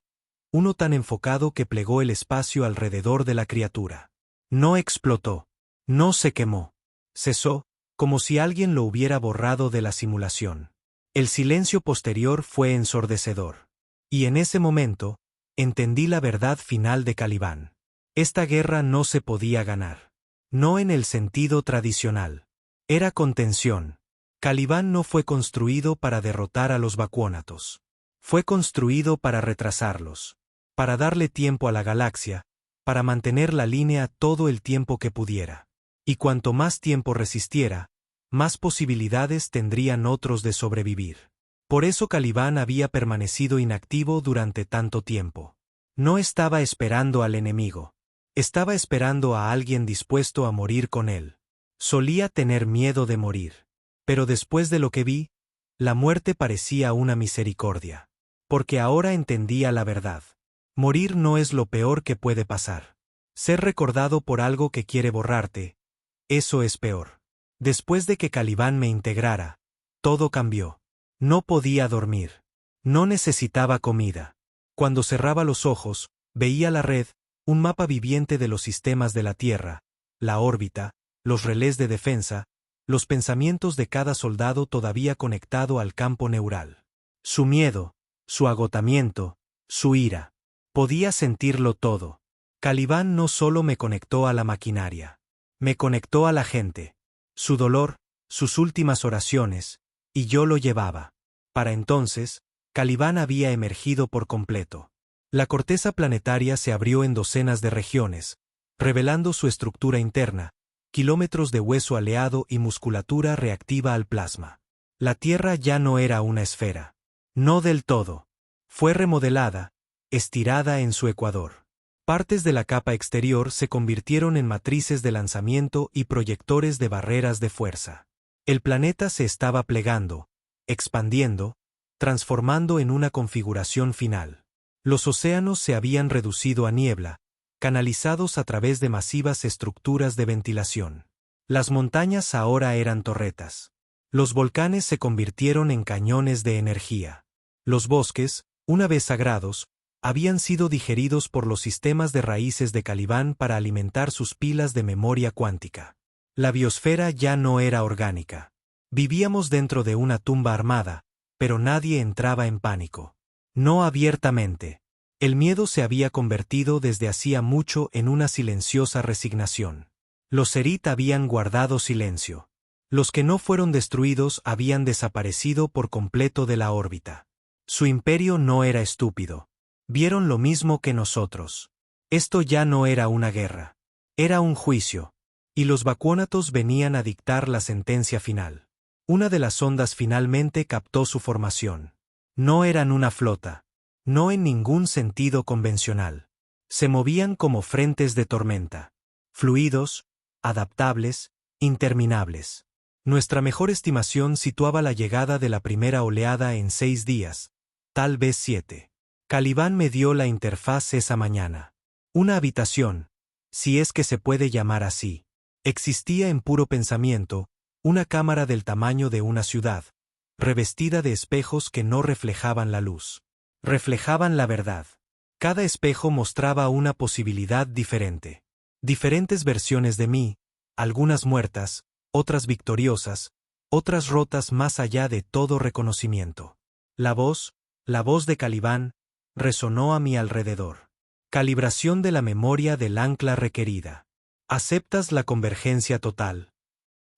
uno tan enfocado que plegó el espacio alrededor de la criatura. No explotó. No se quemó. Cesó, como si alguien lo hubiera borrado de la simulación. El silencio posterior fue ensordecedor. Y en ese momento, entendí la verdad final de Calibán. Esta guerra no se podía ganar. No en el sentido tradicional. Era contención. Calibán no fue construido para derrotar a los bacuónatos. Fue construido para retrasarlos. Para darle tiempo a la galaxia, para mantener la línea todo el tiempo que pudiera. Y cuanto más tiempo resistiera, más posibilidades tendrían otros de sobrevivir. Por eso Calibán había permanecido inactivo durante tanto tiempo. No estaba esperando al enemigo. Estaba esperando a alguien dispuesto a morir con él. Solía tener miedo de morir. Pero después de lo que vi, la muerte parecía una misericordia. Porque ahora entendía la verdad. Morir no es lo peor que puede pasar. Ser recordado por algo que quiere borrarte, eso es peor. Después de que Calibán me integrara, todo cambió. No podía dormir. No necesitaba comida. Cuando cerraba los ojos, veía la red, un mapa viviente de los sistemas de la Tierra, la órbita, los relés de defensa, los pensamientos de cada soldado todavía conectado al campo neural. Su miedo, su agotamiento, su ira. Podía sentirlo todo. Calibán no solo me conectó a la maquinaria. Me conectó a la gente. Su dolor, sus últimas oraciones, y yo lo llevaba. Para entonces, Calibán había emergido por completo. La corteza planetaria se abrió en docenas de regiones, revelando su estructura interna, kilómetros de hueso aleado y musculatura reactiva al plasma. La Tierra ya no era una esfera. No del todo. Fue remodelada, estirada en su ecuador. Partes de la capa exterior se convirtieron en matrices de lanzamiento y proyectores de barreras de fuerza. El planeta se estaba plegando, expandiendo, transformando en una configuración final. Los océanos se habían reducido a niebla, canalizados a través de masivas estructuras de ventilación. Las montañas ahora eran torretas. Los volcanes se convirtieron en cañones de energía. Los bosques, una vez sagrados, habían sido digeridos por los sistemas de raíces de Calibán para alimentar sus pilas de memoria cuántica. La biosfera ya no era orgánica. Vivíamos dentro de una tumba armada, pero nadie entraba en pánico. No abiertamente. El miedo se había convertido desde hacía mucho en una silenciosa resignación. Los Serit habían guardado silencio. Los que no fueron destruidos habían desaparecido por completo de la órbita. Su imperio no era estúpido. Vieron lo mismo que nosotros. Esto ya no era una guerra. Era un juicio. Y los Bakuonatos venían a dictar la sentencia final. Una de las ondas finalmente captó su formación. No eran una flota. No en ningún sentido convencional. Se movían como frentes de tormenta. Fluidos, adaptables, interminables. Nuestra mejor estimación situaba la llegada de la primera oleada en 6 días, tal vez 7. Caliban me dio la interfaz esa mañana. Una habitación, si es que se puede llamar así. Existía en puro pensamiento, una cámara del tamaño de una ciudad, revestida de espejos que no reflejaban la luz. Reflejaban la verdad. Cada espejo mostraba una posibilidad diferente. Diferentes versiones de mí, algunas muertas, otras victoriosas, otras rotas más allá de todo reconocimiento. La voz de Caliban, resonó a mi alrededor. Calibración de la memoria del ancla requerida. ¿Aceptas la convergencia total?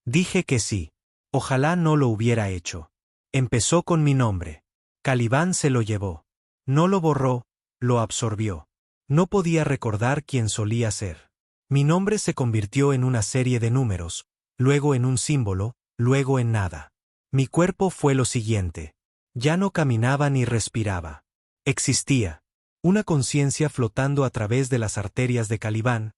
Dije que sí. Ojalá no lo hubiera hecho. Empezó con mi nombre. Caliban se lo llevó. No lo borró, lo absorbió. No podía recordar quién solía ser. Mi nombre se convirtió en una serie de números, luego en un símbolo, luego en nada. Mi cuerpo fue lo siguiente. Ya no caminaba ni respiraba. Existía. Una conciencia flotando a través de las arterias de Caliban,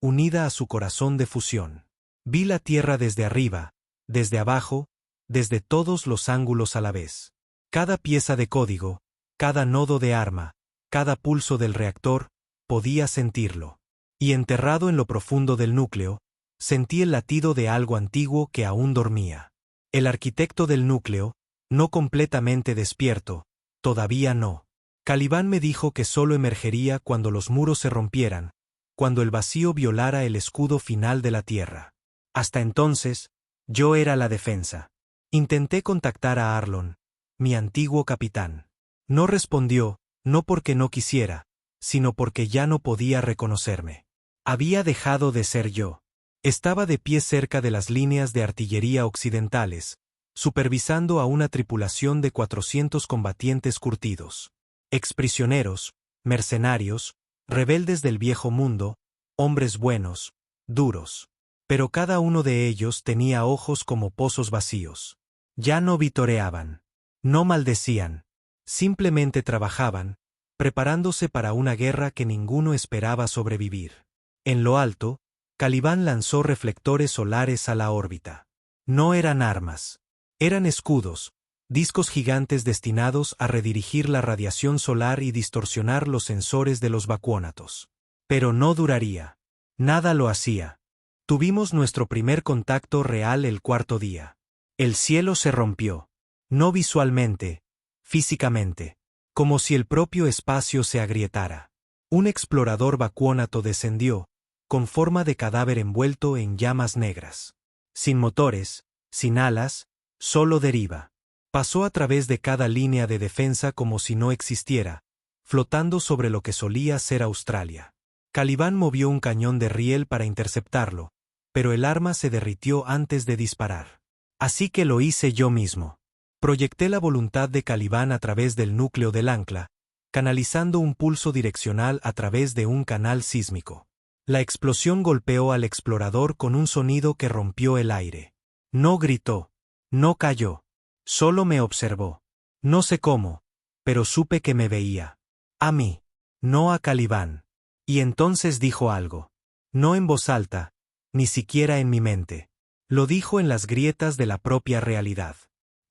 unida a su corazón de fusión. Vi la tierra desde arriba, desde abajo, desde todos los ángulos a la vez. Cada pieza de código, cada nodo de arma, cada pulso del reactor, podía sentirlo. Y enterrado en lo profundo del núcleo, sentí el latido de algo antiguo que aún dormía. El arquitecto del núcleo, no completamente despierto, todavía no. Caliban me dijo que solo emergería cuando los muros se rompieran, cuando el vacío violara el escudo final de la Tierra. Hasta entonces, yo era la defensa. Intenté contactar a Arlon, mi antiguo capitán. No respondió, no porque no quisiera, sino porque ya no podía reconocerme. Había dejado de ser yo. Estaba de pie cerca de las líneas de artillería occidentales, supervisando a una tripulación de 400 combatientes curtidos. Exprisioneros, mercenarios, rebeldes del viejo mundo, hombres buenos, duros. Pero cada uno de ellos tenía ojos como pozos vacíos. Ya no vitoreaban. No maldecían. Simplemente trabajaban, preparándose para una guerra que ninguno esperaba sobrevivir. En lo alto, Caliban lanzó reflectores solares a la órbita. No eran armas. Eran escudos, discos gigantes destinados a redirigir la radiación solar y distorsionar los sensores de los Bakuonatos. Pero no duraría. Nada lo hacía. Tuvimos nuestro primer contacto real el 4.º día. El cielo se rompió. No visualmente, físicamente. Como si el propio espacio se agrietara. Un explorador bakuonato descendió, con forma de cadáver envuelto en llamas negras. Sin motores, sin alas, solo deriva. Pasó a través de cada línea de defensa como si no existiera, flotando sobre lo que solía ser Australia. Caliban movió un cañón de riel para interceptarlo, pero el arma se derritió antes de disparar. Así que lo hice yo mismo. Proyecté la voluntad de Caliban a través del núcleo del ancla, canalizando un pulso direccional a través de un canal sísmico. La explosión golpeó al explorador con un sonido que rompió el aire. No gritó. No cayó. Solo me observó. No sé cómo, pero supe que me veía. A mí. No a Caliban. Y entonces dijo algo. No en voz alta, ni siquiera en mi mente. Lo dijo en las grietas de la propia realidad.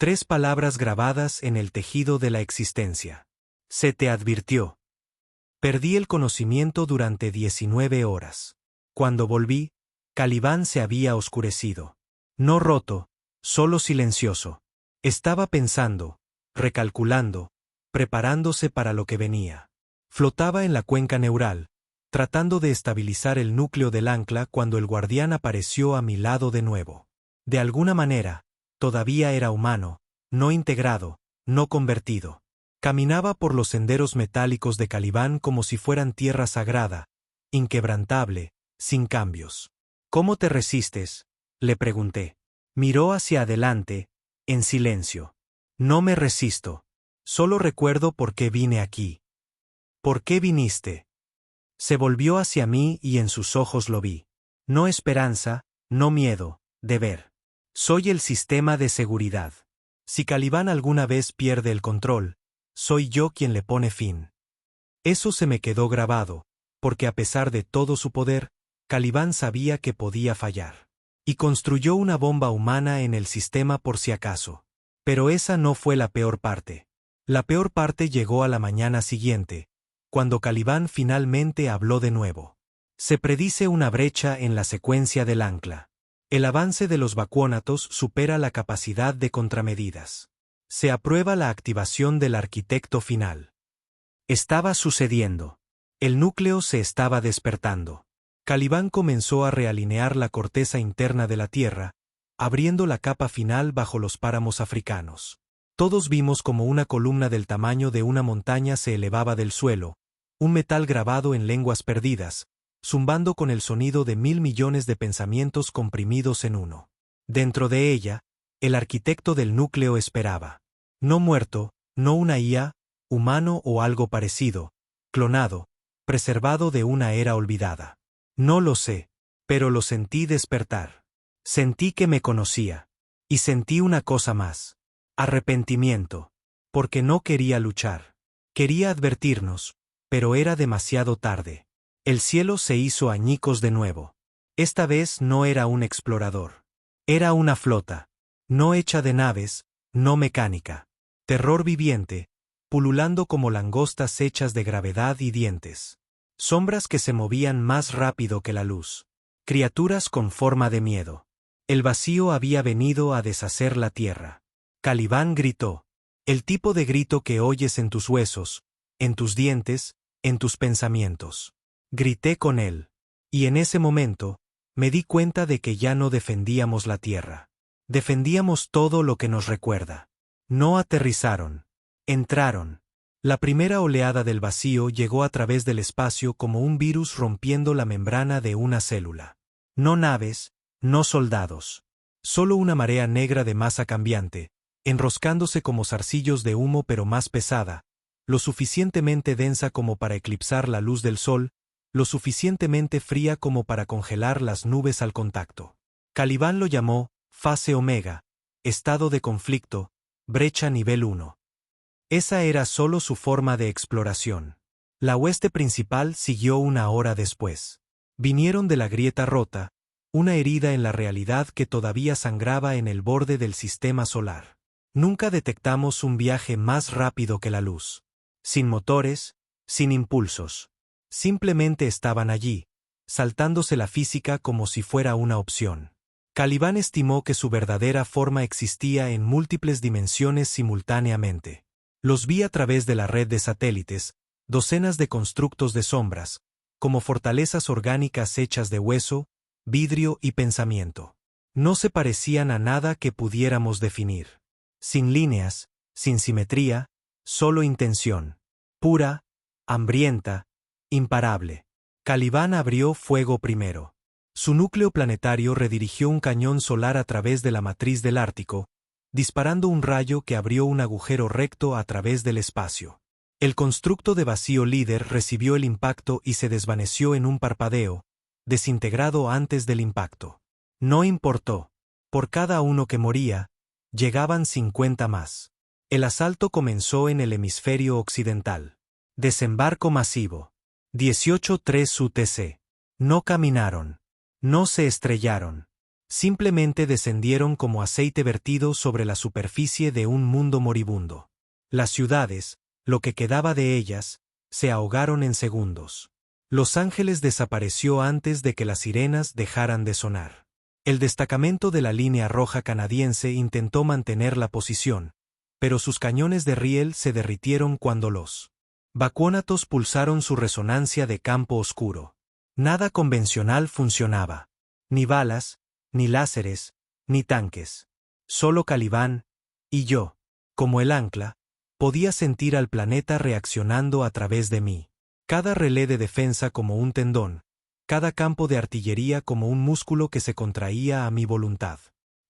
3 palabras grabadas en el tejido de la existencia. Se te advirtió. Perdí el conocimiento durante 19 horas. Cuando volví, Caliban se había oscurecido. No roto, solo silencioso. Estaba pensando, recalculando, preparándose para lo que venía. Flotaba en la cuenca neural, tratando de estabilizar el núcleo del ancla cuando el guardián apareció a mi lado de nuevo. De alguna manera, todavía era humano, no integrado, no convertido. Caminaba por los senderos metálicos de Calibán como si fueran tierra sagrada, inquebrantable, sin cambios. ¿Cómo te resistes?, le pregunté. Miró hacia adelante, en silencio. No me resisto. Solo recuerdo por qué vine aquí. ¿Por qué viniste? Se volvió hacia mí y en sus ojos lo vi. No esperanza, no miedo, deber. Soy el sistema de seguridad. Si Calibán alguna vez pierde el control, soy yo quien le pone fin. Eso se me quedó grabado, porque a pesar de todo su poder, Calibán sabía que podía fallar. Y construyó una bomba humana en el sistema por si acaso. Pero esa no fue la peor parte. La peor parte llegó a la mañana siguiente, cuando Calibán finalmente habló de nuevo. Se predice una brecha en la secuencia del ancla. El avance de los vacuónatos supera la capacidad de contramedidas. Se aprueba la activación del arquitecto final. Estaba sucediendo. El núcleo se estaba despertando. Calibán comenzó a realinear la corteza interna de la Tierra, abriendo la capa final bajo los páramos africanos. Todos vimos como una columna del tamaño de una montaña se elevaba del suelo, un metal grabado en lenguas perdidas, zumbando con el sonido de 1.000 millones de pensamientos comprimidos en uno. Dentro de ella, el arquitecto del núcleo esperaba. No muerto, no una IA, humano o algo parecido, clonado, preservado de una era olvidada. No lo sé, pero lo sentí despertar. Sentí que me conocía. Y sentí una cosa más. Arrepentimiento. Porque no quería luchar. Quería advertirnos, pero era demasiado tarde. El cielo se hizo añicos de nuevo. Esta vez no era un explorador. Era una flota. No hecha de naves, no mecánica. Terror viviente, pululando como langostas hechas de gravedad y dientes. Sombras que se movían más rápido que la luz. Criaturas con forma de miedo. El vacío había venido a deshacer la tierra. Calibán gritó. El tipo de grito que oyes en tus huesos, en tus dientes, en tus pensamientos. Grité con él. Y en ese momento, me di cuenta de que ya no defendíamos la tierra. Defendíamos todo lo que nos recuerda. No aterrizaron. Entraron. La primera oleada del vacío llegó a través del espacio como un virus rompiendo la membrana de una célula. No naves, no soldados. Solo una marea negra de masa cambiante, enroscándose como zarcillos de humo pero más pesada, lo suficientemente densa como para eclipsar la luz del sol, lo suficientemente fría como para congelar las nubes al contacto. Calibán lo llamó fase omega, estado de conflicto, brecha nivel 1. Esa era solo su forma de exploración. La hueste principal siguió una hora después. Vinieron de la grieta rota, una herida en la realidad que todavía sangraba en el borde del sistema solar. Nunca detectamos un viaje más rápido que la luz. Sin motores, sin impulsos. Simplemente estaban allí, saltándose la física como si fuera una opción. Calibán estimó que su verdadera forma existía en múltiples dimensiones simultáneamente. Los vi a través de la red de satélites, docenas de constructos de sombras, como fortalezas orgánicas hechas de hueso, vidrio y pensamiento. No se parecían a nada que pudiéramos definir. Sin líneas, sin simetría, solo intención. Pura, hambrienta, imparable. Calibán abrió fuego primero. Su núcleo planetario redirigió un cañón solar a través de la matriz del Ártico, disparando un rayo que abrió un agujero recto a través del espacio. El constructo de vacío líder recibió el impacto y se desvaneció en un parpadeo, desintegrado antes del impacto. No importó. Por cada uno que moría, llegaban 50 más. El asalto comenzó en el hemisferio occidental. Desembarco masivo. 18-3 UTC. No caminaron. No se estrellaron. Simplemente descendieron como aceite vertido sobre la superficie de un mundo moribundo. Las ciudades, lo que quedaba de ellas, se ahogaron en segundos. Los Ángeles desapareció antes de que las sirenas dejaran de sonar. El destacamento de la línea roja canadiense intentó mantener la posición, pero sus cañones de riel se derritieron cuando los vacuónatos pulsaron su resonancia de campo oscuro. Nada convencional funcionaba. Ni balas, ni láseres, ni tanques. Solo Calibán, y yo, como el ancla, Podía sentir al planeta reaccionando a través de mí. Cada relé de defensa como un tendón, cada campo de artillería como un músculo que se contraía a mi voluntad.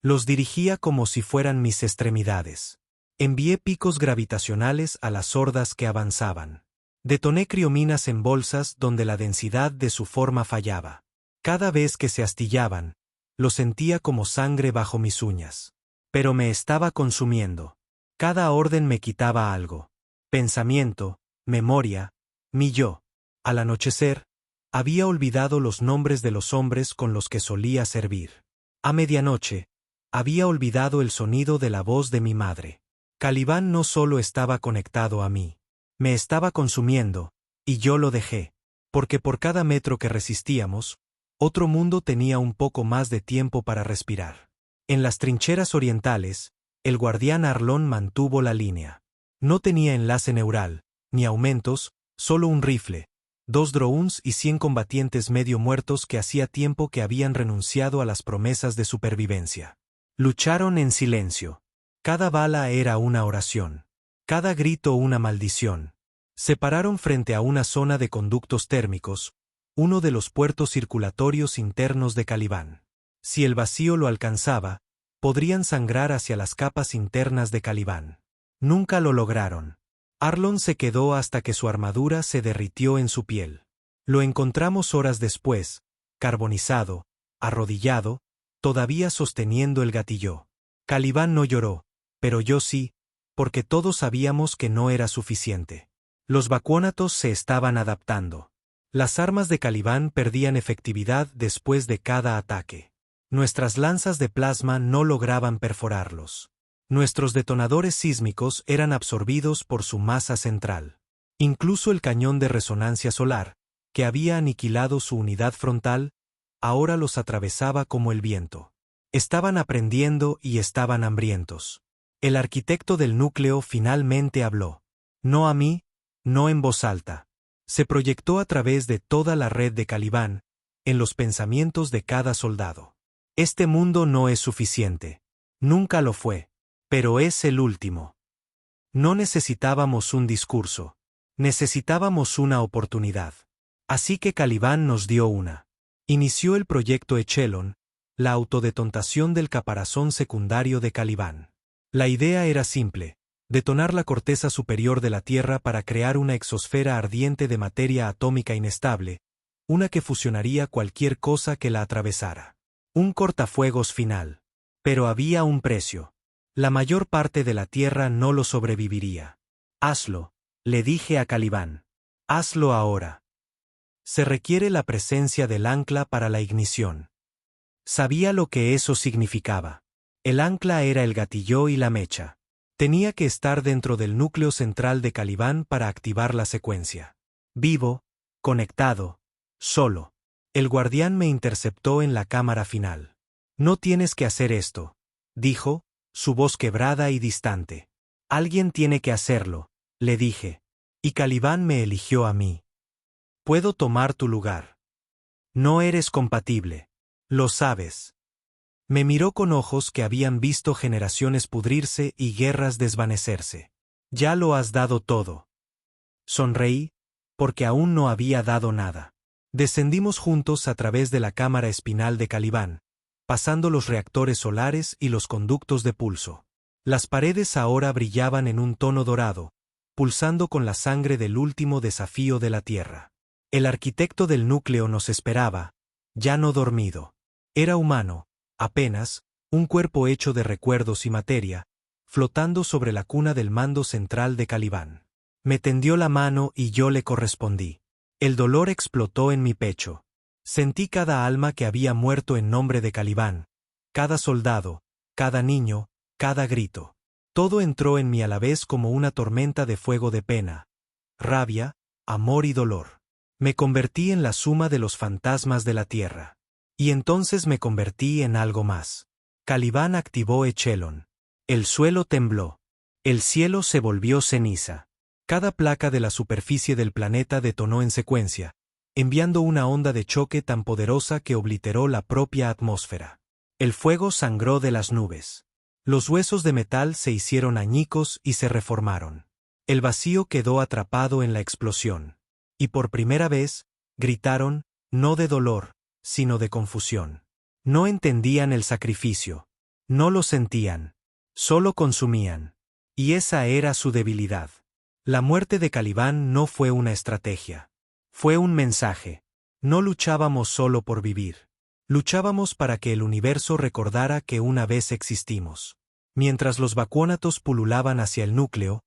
Los dirigía como si fueran mis extremidades. Envié picos gravitacionales a las hordas que avanzaban. Detoné criominas en bolsas donde la densidad de su forma fallaba. Cada vez que se astillaban, lo sentía como sangre bajo mis uñas. Pero me estaba consumiendo. Cada orden me quitaba algo. Pensamiento, memoria, mi yo. Al anochecer, había olvidado los nombres de los hombres con los que solía servir. A medianoche, había olvidado el sonido de la voz de mi madre. Caliban no solo estaba conectado a mí. Me estaba consumiendo, y yo lo dejé. Porque por cada metro que resistíamos, otro mundo tenía un poco más de tiempo para respirar. En las trincheras orientales, el guardián Arlón mantuvo la línea. No tenía enlace neural, ni aumentos, solo un rifle, 2 drones y 100 combatientes medio muertos que hacía tiempo que habían renunciado a las promesas de supervivencia. Lucharon en silencio. Cada bala era una oración. Cada grito una maldición. Se pararon frente a una zona de conductos térmicos, uno de los puertos circulatorios internos de Caliban. Si el vacío lo alcanzaba, podrían sangrar hacia las capas internas de Caliban. Nunca lo lograron. Arlón se quedó hasta que su armadura se derritió en su piel. Lo encontramos horas después, carbonizado, arrodillado, todavía sosteniendo el gatillo. Caliban no lloró, pero yo sí, porque todos sabíamos que no era suficiente. Los vacuónatos se estaban adaptando. Las armas de Caliban perdían efectividad después de cada ataque. Nuestras lanzas de plasma no lograban perforarlos. Nuestros detonadores sísmicos eran absorbidos por su masa central. Incluso el cañón de resonancia solar, que había aniquilado su unidad frontal, ahora los atravesaba como el viento. Estaban aprendiendo y estaban hambrientos. El arquitecto del núcleo finalmente habló. No a mí, no en voz alta. Se proyectó a través de toda la red de Caliban, en los pensamientos de cada soldado. Este mundo no es suficiente. Nunca lo fue. Pero es el último. No necesitábamos un discurso. Necesitábamos una oportunidad. Así que Caliban nos dio una. Inició el proyecto Echelon, la autodetontación del caparazón secundario de Caliban. La idea era simple: detonar la corteza superior de la Tierra para crear una exosfera ardiente de materia atómica inestable, una que fusionaría cualquier cosa que la atravesara. Un cortafuegos final. Pero había un precio. La mayor parte de la Tierra no lo sobreviviría. Hazlo, le dije a Caliban. Hazlo ahora. Se requiere la presencia del ancla para la ignición. Sabía lo que eso significaba. El ancla era el gatillo y la mecha. Tenía que estar dentro del núcleo central de Caliban para activar la secuencia. Vivo, conectado, solo. El guardián me interceptó en la cámara final. No tienes que hacer esto, dijo, su voz quebrada y distante. Alguien tiene que hacerlo, le dije. Y Caliban me eligió a mí. Puedo tomar tu lugar. No eres compatible. Lo sabes. Me miró con ojos que habían visto generaciones pudrirse y guerras desvanecerse. Ya lo has dado todo. Sonreí, porque aún no había dado nada. Descendimos juntos a través de la cámara espinal de Caliban, pasando los reactores solares y los conductos de pulso. Las paredes ahora brillaban en un tono dorado, pulsando con la sangre del último desafío de la Tierra. El arquitecto del núcleo nos esperaba, ya no dormido. Era humano, apenas, un cuerpo hecho de recuerdos y materia, flotando sobre la cuna del mando central de Caliban. Me tendió la mano y yo le correspondí. El dolor explotó en mi pecho. Sentí cada alma que había muerto en nombre de Caliban, cada soldado, cada niño, cada grito. Todo entró en mí a la vez como una tormenta de fuego de pena, rabia, amor y dolor. Me convertí en la suma de los fantasmas de la Tierra. Y entonces me convertí en algo más. Caliban activó Echelon. El suelo tembló. El cielo se volvió ceniza. Cada placa de la superficie del planeta detonó en secuencia, enviando una onda de choque tan poderosa que obliteró la propia atmósfera. El fuego sangró de las nubes. Los huesos de metal se hicieron añicos y se reformaron. El vacío quedó atrapado en la explosión. Y por primera vez, gritaron, no de dolor, sino de confusión. No entendían el sacrificio. No lo sentían. Solo consumían. Y esa era su debilidad. La muerte de Caliban no fue una estrategia. Fue un mensaje. No luchábamos solo por vivir. Luchábamos para que el universo recordara que una vez existimos. Mientras los bacuónatos pululaban hacia el núcleo,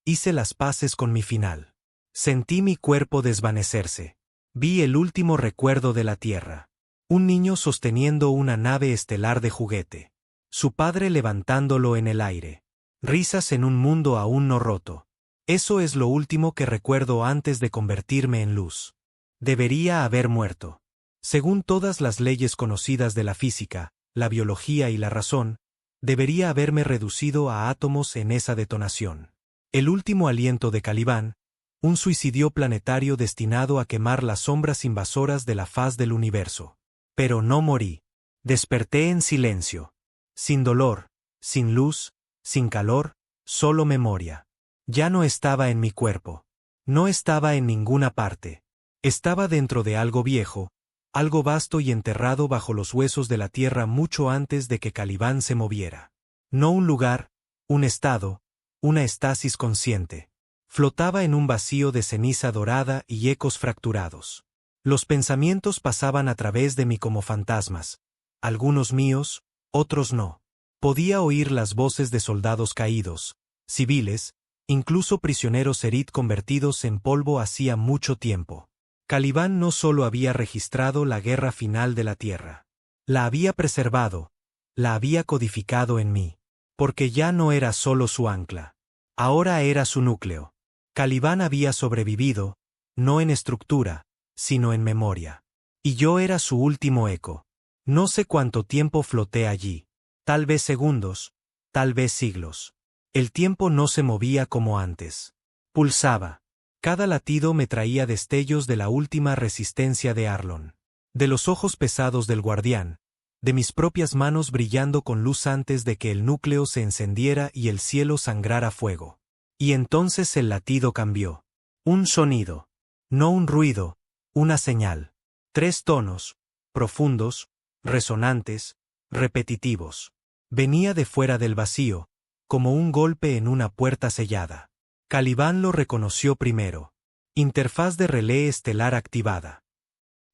hice las paces con mi final. Sentí mi cuerpo desvanecerse. Vi el último recuerdo de la Tierra. Un niño sosteniendo una nave estelar de juguete. Su padre levantándolo en el aire. Risas en un mundo aún no roto. Eso es lo último que recuerdo antes de convertirme en luz. Debería haber muerto. Según todas las leyes conocidas de la física, la biología y la razón, debería haberme reducido a átomos en esa detonación. El último aliento de Caliban, un suicidio planetario destinado a quemar las sombras invasoras de la faz del universo. Pero no morí. Desperté en silencio. Sin dolor, sin luz, sin calor, solo memoria. Ya no estaba en mi cuerpo. No estaba en ninguna parte. Estaba dentro de algo viejo, algo vasto y enterrado bajo los huesos de la tierra mucho antes de que Caliban se moviera. No un lugar, un estado, una estasis consciente. Flotaba en un vacío de ceniza dorada y ecos fracturados. Los pensamientos pasaban a través de mí como fantasmas, algunos míos, otros no. Podía oír las voces de soldados caídos, civiles, incluso prisioneros Erit convertidos en polvo hacía mucho tiempo. Caliban no solo había registrado la guerra final de la Tierra. La había preservado, la había codificado en mí. Porque ya no era solo su ancla. Ahora era su núcleo. Caliban había sobrevivido, no en estructura, sino en memoria. Y yo era su último eco. No sé cuánto tiempo floté allí. Tal vez segundos, tal vez siglos. El tiempo no se movía como antes. Pulsaba. Cada latido me traía destellos de la última resistencia de Arlon. De los ojos pesados del guardián, de mis propias manos brillando con luz antes de que el núcleo se encendiera y el cielo sangrara fuego. Y entonces el latido cambió. Un sonido. No un ruido, una señal. 3 tonos, profundos, resonantes, repetitivos. Venía de fuera del vacío, como un golpe en una puerta sellada. Caliban lo reconoció primero. Interfaz de relé estelar activada.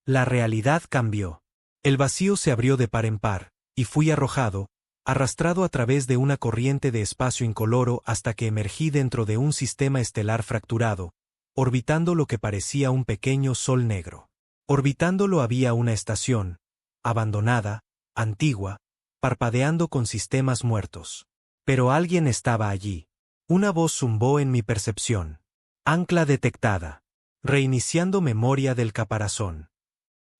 La realidad cambió. El vacío se abrió de par en par, y fui arrojado, arrastrado a través de una corriente de espacio incoloro hasta que emergí dentro de un sistema estelar fracturado, orbitando lo que parecía un pequeño sol negro. Orbitándolo había una estación, abandonada, antigua, parpadeando con sistemas muertos. Pero alguien estaba allí. Una voz zumbó en mi percepción. Ancla detectada. Reiniciando memoria del caparazón.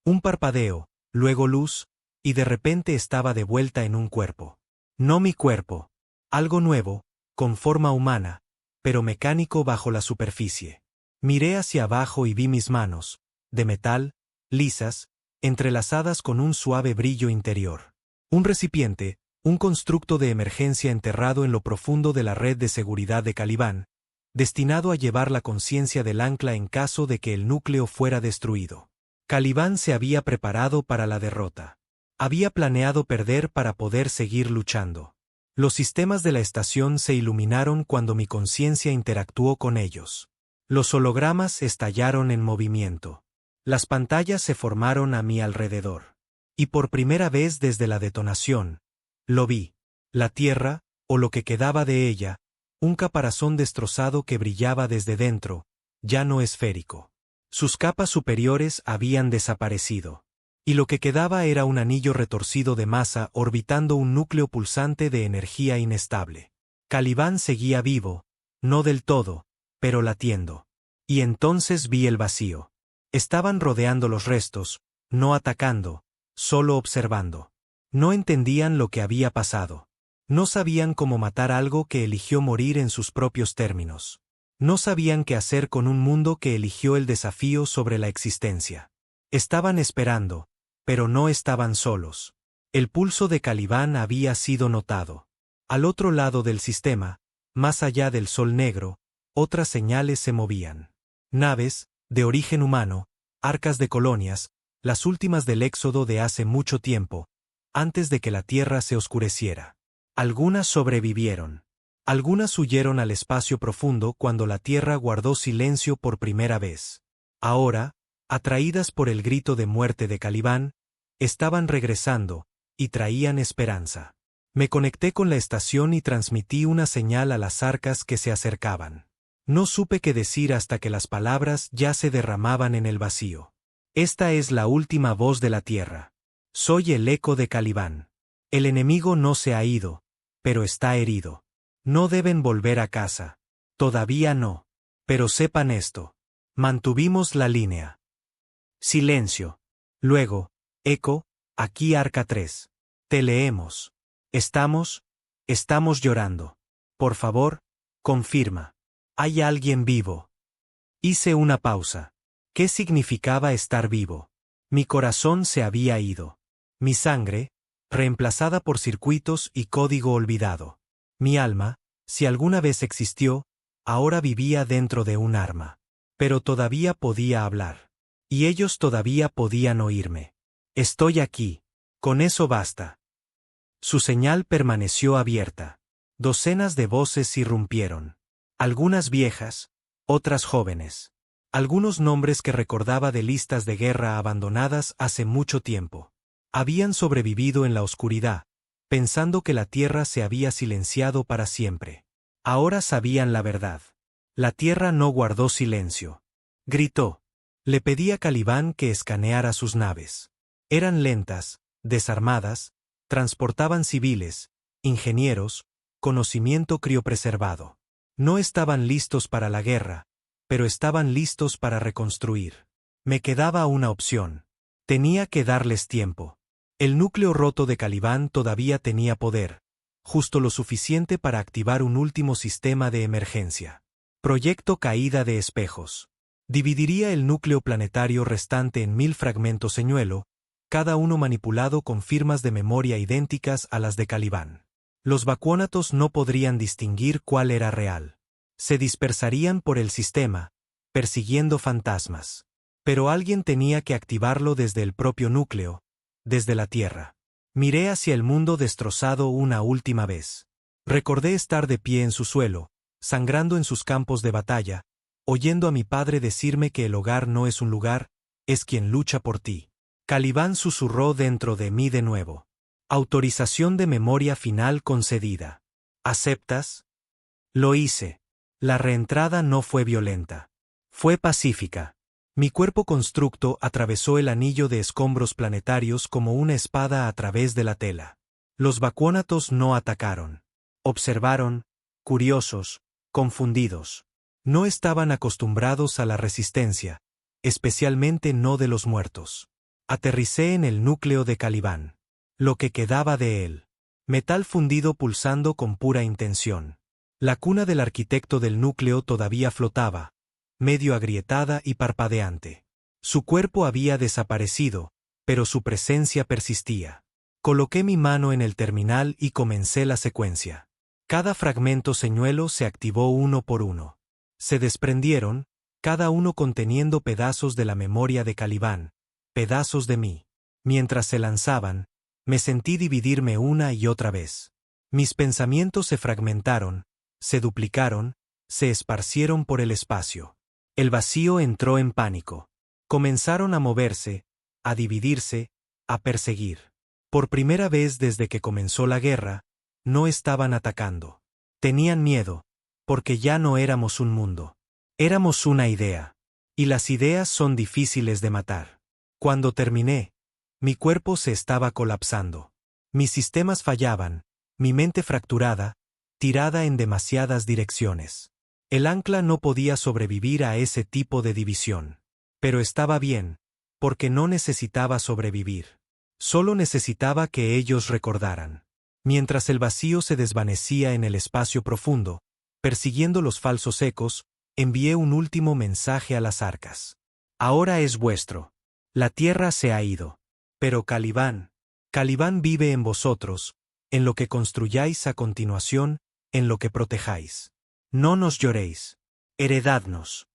Un parpadeo, luego luz, y de repente estaba de vuelta en un cuerpo. No mi cuerpo. Algo nuevo, con forma humana, pero mecánico bajo la superficie. Miré hacia abajo y vi mis manos, de metal, lisas, entrelazadas con un suave brillo interior. Un recipiente, un constructo de emergencia enterrado en lo profundo de la red de seguridad de Caliban, destinado a llevar la conciencia del ancla en caso de que el núcleo fuera destruido. Caliban se había preparado para la derrota. Había planeado perder para poder seguir luchando. Los sistemas de la estación se iluminaron cuando mi conciencia interactuó con ellos. Los hologramas estallaron en movimiento. Las pantallas se formaron a mi alrededor. Y por primera vez desde la detonación, lo vi. La Tierra, o lo que quedaba de ella, un caparazón destrozado que brillaba desde dentro, ya no esférico. Sus capas superiores habían desaparecido. Y lo que quedaba era un anillo retorcido de masa orbitando un núcleo pulsante de energía inestable. Caliban seguía vivo, no del todo, pero latiendo. Y entonces vi el vacío. Estaban rodeando los restos, no atacando, solo observando. No entendían lo que había pasado. No sabían cómo matar algo que eligió morir en sus propios términos. No sabían qué hacer con un mundo que eligió el desafío sobre la existencia. Estaban esperando, pero no estaban solos. El pulso de Caliban había sido notado. Al otro lado del sistema, más allá del sol negro, otras señales se movían. Naves, de origen humano, arcas de colonias, las últimas del éxodo de hace mucho tiempo, antes de que la tierra se oscureciera. Algunas sobrevivieron. Algunas huyeron al espacio profundo cuando la tierra guardó silencio por primera vez. Ahora, atraídas por el grito de muerte de Caliban, estaban regresando, y traían esperanza. Me conecté con la estación y transmití una señal a las arcas que se acercaban. No supe qué decir hasta que las palabras ya se derramaban en el vacío. Esta es la última voz de la tierra. Soy el eco de Caliban. El enemigo no se ha ido, pero está herido. No deben volver a casa. Todavía no. Pero sepan esto. Mantuvimos la línea. Silencio. Luego, eco, aquí Arca 3. Te leemos. Estamos llorando. Por favor, confirma. ¿Hay alguien vivo? Hice una pausa. ¿Qué significaba estar vivo? Mi corazón se había ido. Mi sangre, reemplazada por circuitos y código olvidado. Mi alma, si alguna vez existió, ahora vivía dentro de un arma. Pero todavía podía hablar. Y ellos todavía podían oírme. Estoy aquí. Con eso basta. Su señal permaneció abierta. Docenas de voces irrumpieron. Algunas viejas, otras jóvenes. Algunos nombres que recordaba de listas de guerra abandonadas hace mucho tiempo. Habían sobrevivido en la oscuridad, pensando que la tierra se había silenciado para siempre. Ahora sabían la verdad. La tierra no guardó silencio. Gritó. Le pedí a Caliban que escaneara sus naves. Eran lentas, desarmadas, transportaban civiles, ingenieros, conocimiento criopreservado. No estaban listos para la guerra, pero estaban listos para reconstruir. Me quedaba una opción. Tenía que darles tiempo. El núcleo roto de Caliban todavía tenía poder, justo lo suficiente para activar un último sistema de emergencia. Proyecto Caída de Espejos. Dividiría el núcleo planetario restante en 1000 fragmentos señuelo, cada uno manipulado con firmas de memoria idénticas a las de Caliban. Los vacuónatos no podrían distinguir cuál era real. Se dispersarían por el sistema, persiguiendo fantasmas. Pero alguien tenía que activarlo desde el propio núcleo, desde la Tierra. Miré hacia el mundo destrozado una última vez. Recordé estar de pie en su suelo, sangrando en sus campos de batalla, oyendo a mi padre decirme que el hogar no es un lugar, es quien lucha por ti. Caliban susurró dentro de mí de nuevo. Autorización de memoria final concedida. ¿Aceptas? Lo hice. La reentrada no fue violenta. Fue pacífica. Mi cuerpo constructo atravesó el anillo de escombros planetarios como una espada a través de la tela. Los vacuónatos no atacaron. Observaron, curiosos, confundidos. No estaban acostumbrados a la resistencia, especialmente no de los muertos. Aterricé en el núcleo de Caliban. Lo que quedaba de él. Metal fundido pulsando con pura intención. La cuna del arquitecto del núcleo todavía flotaba, medio agrietada y parpadeante. Su cuerpo había desaparecido, pero su presencia persistía. Coloqué mi mano en el terminal y comencé la secuencia. Cada fragmento señuelo se activó uno por uno. Se desprendieron, cada uno conteniendo pedazos de la memoria de Caliban, pedazos de mí. Mientras se lanzaban, me sentí dividirme una y otra vez. Mis pensamientos se fragmentaron, se duplicaron, se esparcieron por el espacio. El vacío entró en pánico. Comenzaron a moverse, a dividirse, a perseguir. Por primera vez desde que comenzó la guerra, no estaban atacando. Tenían miedo, porque ya no éramos un mundo. Éramos una idea. Y las ideas son difíciles de matar. Cuando terminé, mi cuerpo se estaba colapsando. Mis sistemas fallaban, mi mente fracturada, tirada en demasiadas direcciones. El ancla no podía sobrevivir a ese tipo de división. Pero estaba bien, porque no necesitaba sobrevivir. Solo necesitaba que ellos recordaran. Mientras el vacío se desvanecía en el espacio profundo, persiguiendo los falsos ecos, envié un último mensaje a las arcas. Ahora es vuestro. La tierra se ha ido. Pero Caliban vive en vosotros, en lo que construyáis a continuación, en lo que protejáis. No nos lloréis. Heredadnos.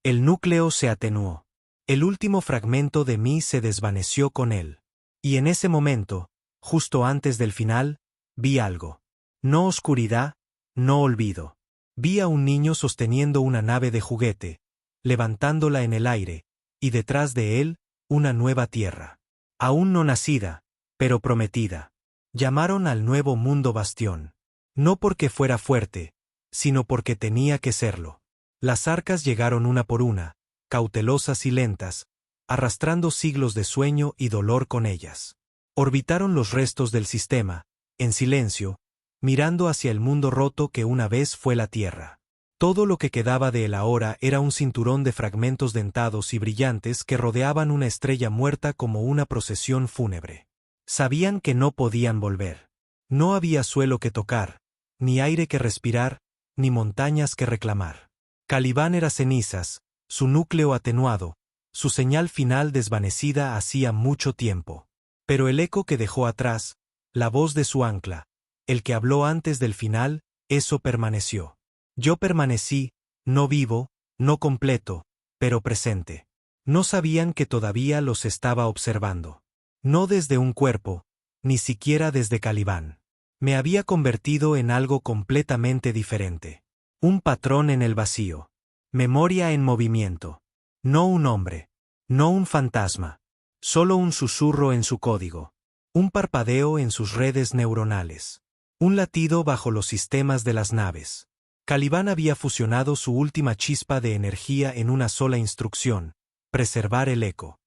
El núcleo se atenuó. El último fragmento de mí se desvaneció con él. Y en ese momento, justo antes del final, vi algo. No oscuridad, no olvido. Vi a un niño sosteniendo una nave de juguete, levantándola en el aire, y detrás de él, una nueva tierra. Aún no nacida, pero prometida. Llamaron al nuevo mundo Bastión. No porque fuera fuerte, sino porque tenía que serlo. Las arcas llegaron una por una, cautelosas y lentas, arrastrando siglos de sueño y dolor con ellas. Orbitaron los restos del sistema, en silencio, mirando hacia el mundo roto que una vez fue la Tierra. Todo lo que quedaba de él ahora era un cinturón de fragmentos dentados y brillantes que rodeaban una estrella muerta como una procesión fúnebre. Sabían que no podían volver. No había suelo que tocar, ni aire que respirar, ni montañas que reclamar. Calibán era cenizas, su núcleo atenuado, su señal final desvanecida hacía mucho tiempo. Pero el eco que dejó atrás, la voz de su ancla, el que habló antes del final, eso permaneció. Yo permanecí, no vivo, no completo, pero presente. No sabían que todavía los estaba observando. No desde un cuerpo, ni siquiera desde Calibán. Me había convertido en algo completamente diferente. Un patrón en el vacío. Memoria en movimiento. No un hombre. No un fantasma. Solo un susurro en su código. Un parpadeo en sus redes neuronales. Un latido bajo los sistemas de las naves. Calibán había fusionado su última chispa de energía en una sola instrucción: preservar el eco.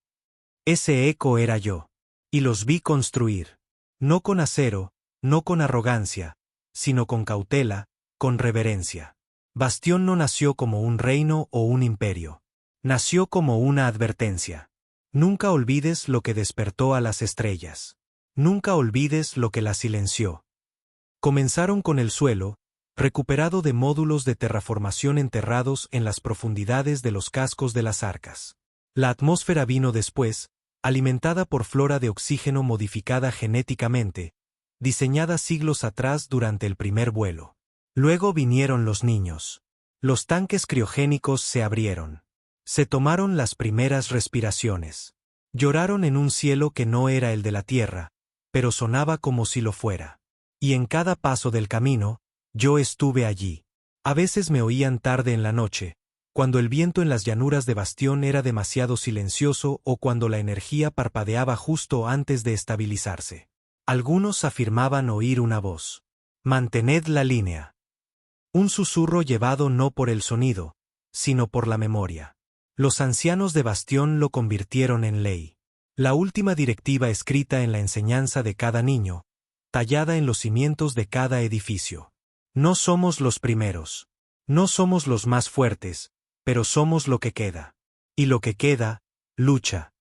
Ese eco era yo. Y los vi construir. No con acero, no con arrogancia, sino con cautela, con reverencia. Bastión no nació como un reino o un imperio. Nació como una advertencia. Nunca olvides lo que despertó a las estrellas. Nunca olvides lo que las silenció. Comenzaron con el suelo, recuperado de módulos de terraformación enterrados en las profundidades de los cascos de las arcas. La atmósfera vino después, alimentada por flora de oxígeno modificada genéticamente, diseñada siglos atrás durante el primer vuelo. Luego vinieron los niños. Los tanques criogénicos se abrieron. Se tomaron las primeras respiraciones. Lloraron en un cielo que no era el de la Tierra, pero sonaba como si lo fuera. Y en cada paso del camino, yo estuve allí. A veces me oían tarde en la noche, cuando el viento en las llanuras de Bastión era demasiado silencioso o cuando la energía parpadeaba justo antes de estabilizarse. Algunos afirmaban oír una voz. Mantened la línea. Un susurro llevado no por el sonido, sino por la memoria. Los ancianos de Bastión lo convirtieron en ley. La última directiva escrita en la enseñanza de cada niño, tallada en los cimientos de cada edificio. No somos los primeros. No somos los más fuertes, pero somos lo que queda. Y lo que queda, lucha.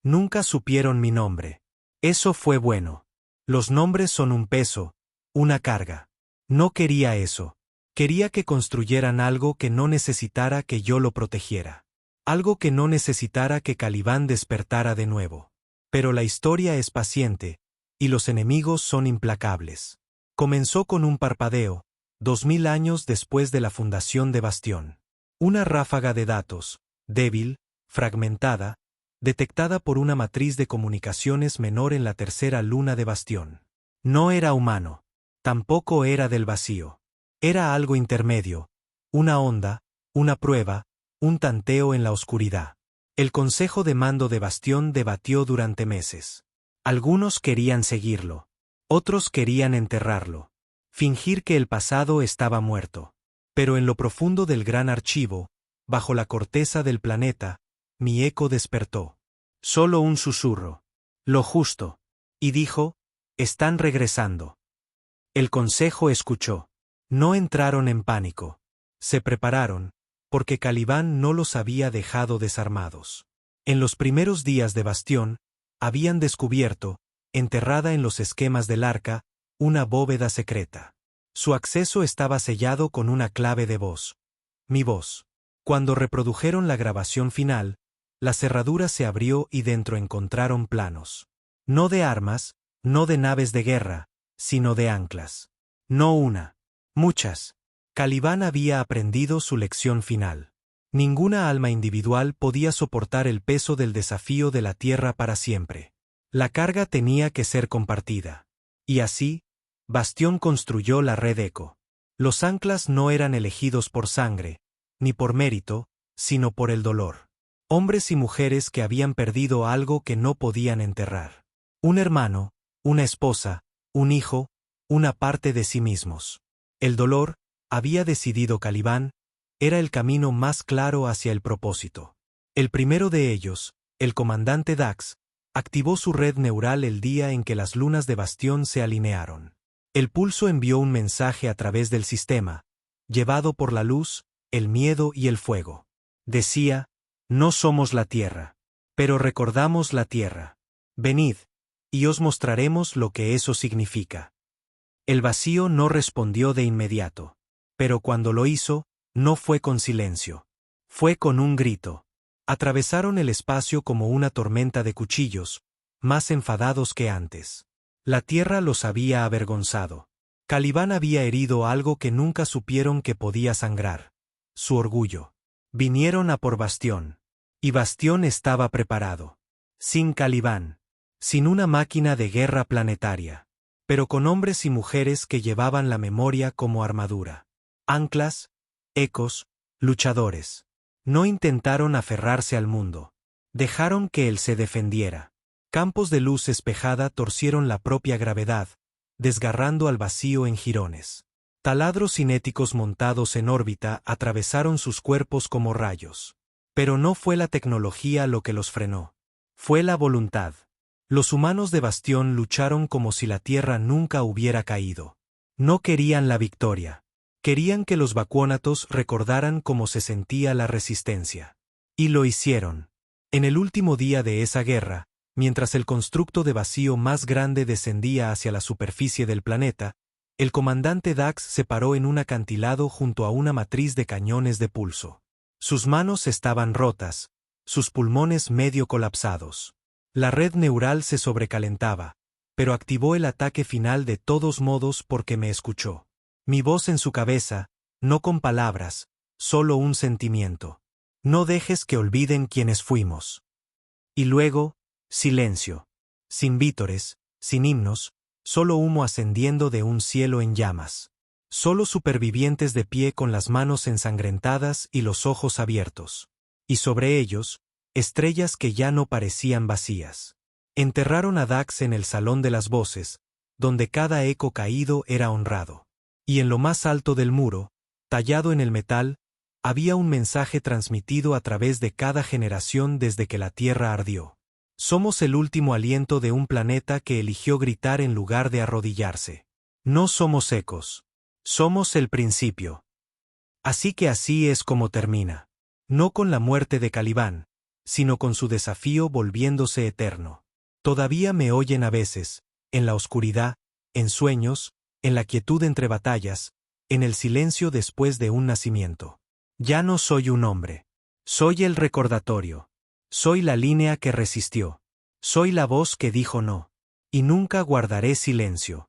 Nunca supieron mi nombre. Eso fue bueno. Los nombres son un peso, una carga. No quería eso. Quería que construyeran algo que no necesitara que yo lo protegiera. Algo que no necesitara que Calibán despertara de nuevo. Pero la historia es paciente, y los enemigos son implacables. Comenzó con un parpadeo, 2000 años después de la fundación de Bastión. Una ráfaga de datos, débil, fragmentada, detectada por una matriz de comunicaciones menor en la tercera luna de Bastión. No era humano. Tampoco era del vacío. Era algo intermedio, una onda, una prueba, un tanteo en la oscuridad. El Consejo de Mando de Bastión debatió durante meses. Algunos querían seguirlo. Otros querían enterrarlo. Fingir que el pasado estaba muerto. Pero en lo profundo del gran archivo, bajo la corteza del planeta, mi eco despertó. Solo un susurro. Lo justo. Y dijo: están regresando. El Consejo escuchó. No entraron en pánico. Se prepararon, porque Calibán no los había dejado desarmados. En los primeros días de Bastión, habían descubierto, enterrada en los esquemas del arca, una bóveda secreta. Su acceso estaba sellado con una clave de voz. Mi voz. Cuando reprodujeron la grabación final, la cerradura se abrió y dentro encontraron planos. No de armas, no de naves de guerra, sino de anclas. No una. Muchas. Caliban había aprendido su lección final. Ninguna alma individual podía soportar el peso del desafío de la Tierra para siempre. La carga tenía que ser compartida. Y así, Bastión construyó la red Eco. Los anclas no eran elegidos por sangre, ni por mérito, sino por el dolor. Hombres y mujeres que habían perdido algo que no podían enterrar. Un hermano, una esposa, un hijo, una parte de sí mismos. El dolor, había decidido Caliban, era el camino más claro hacia el propósito. El primero de ellos, el comandante Dax, activó su red neural el día en que las lunas de Bastión se alinearon. El pulso envió un mensaje a través del sistema, llevado por la luz, el miedo y el fuego. Decía: no somos la Tierra, pero recordamos la Tierra. Venid, y os mostraremos lo que eso significa. El vacío no respondió de inmediato, pero cuando lo hizo, no fue con silencio. Fue con un grito. Atravesaron el espacio como una tormenta de cuchillos, más enfadados que antes. La Tierra los había avergonzado. Caliban había herido algo que nunca supieron que podía sangrar: su orgullo. Vinieron a por Bastión. Y Bastión estaba preparado. Sin Caliban. Sin una máquina de guerra planetaria. Pero con hombres y mujeres que llevaban la memoria como armadura. Anclas, ecos, luchadores. No intentaron aferrarse al mundo. Dejaron que él se defendiera. Campos de luz espejada torcieron la propia gravedad, desgarrando al vacío en jirones. Taladros cinéticos montados en órbita atravesaron sus cuerpos como rayos. Pero no fue la tecnología lo que los frenó. Fue la voluntad. Los humanos de Bastión lucharon como si la Tierra nunca hubiera caído. No querían la victoria. Querían que los vacuónatos recordaran cómo se sentía la resistencia. Y lo hicieron. En el último día de esa guerra, mientras el constructo de vacío más grande descendía hacia la superficie del planeta, el comandante Dax se paró en un acantilado junto a una matriz de cañones de pulso. Sus manos estaban rotas, sus pulmones medio colapsados. La red neural se sobrecalentaba, pero activó el ataque final de todos modos porque me escuchó. Mi voz en su cabeza, no con palabras, solo un sentimiento. No dejes que olviden quiénes fuimos. Y luego, silencio. Sin vítores, sin himnos, solo humo ascendiendo de un cielo en llamas. Solo supervivientes de pie con las manos ensangrentadas y los ojos abiertos. Y sobre ellos, estrellas que ya no parecían vacías. Enterraron a Dax en el Salón de las Voces, donde cada eco caído era honrado. Y en lo más alto del muro, tallado en el metal, había un mensaje transmitido a través de cada generación desde que la Tierra ardió. Somos el último aliento de un planeta que eligió gritar en lugar de arrodillarse. No somos ecos. Somos el principio. Así que así es como termina. No con la muerte de Caliban, sino con su desafío volviéndose eterno. Todavía me oyen a veces, en la oscuridad, en sueños, en la quietud entre batallas, en el silencio después de un nacimiento. Ya no soy un hombre. Soy el recordatorio. Soy la línea que resistió. Soy la voz que dijo no. Y nunca guardaré silencio.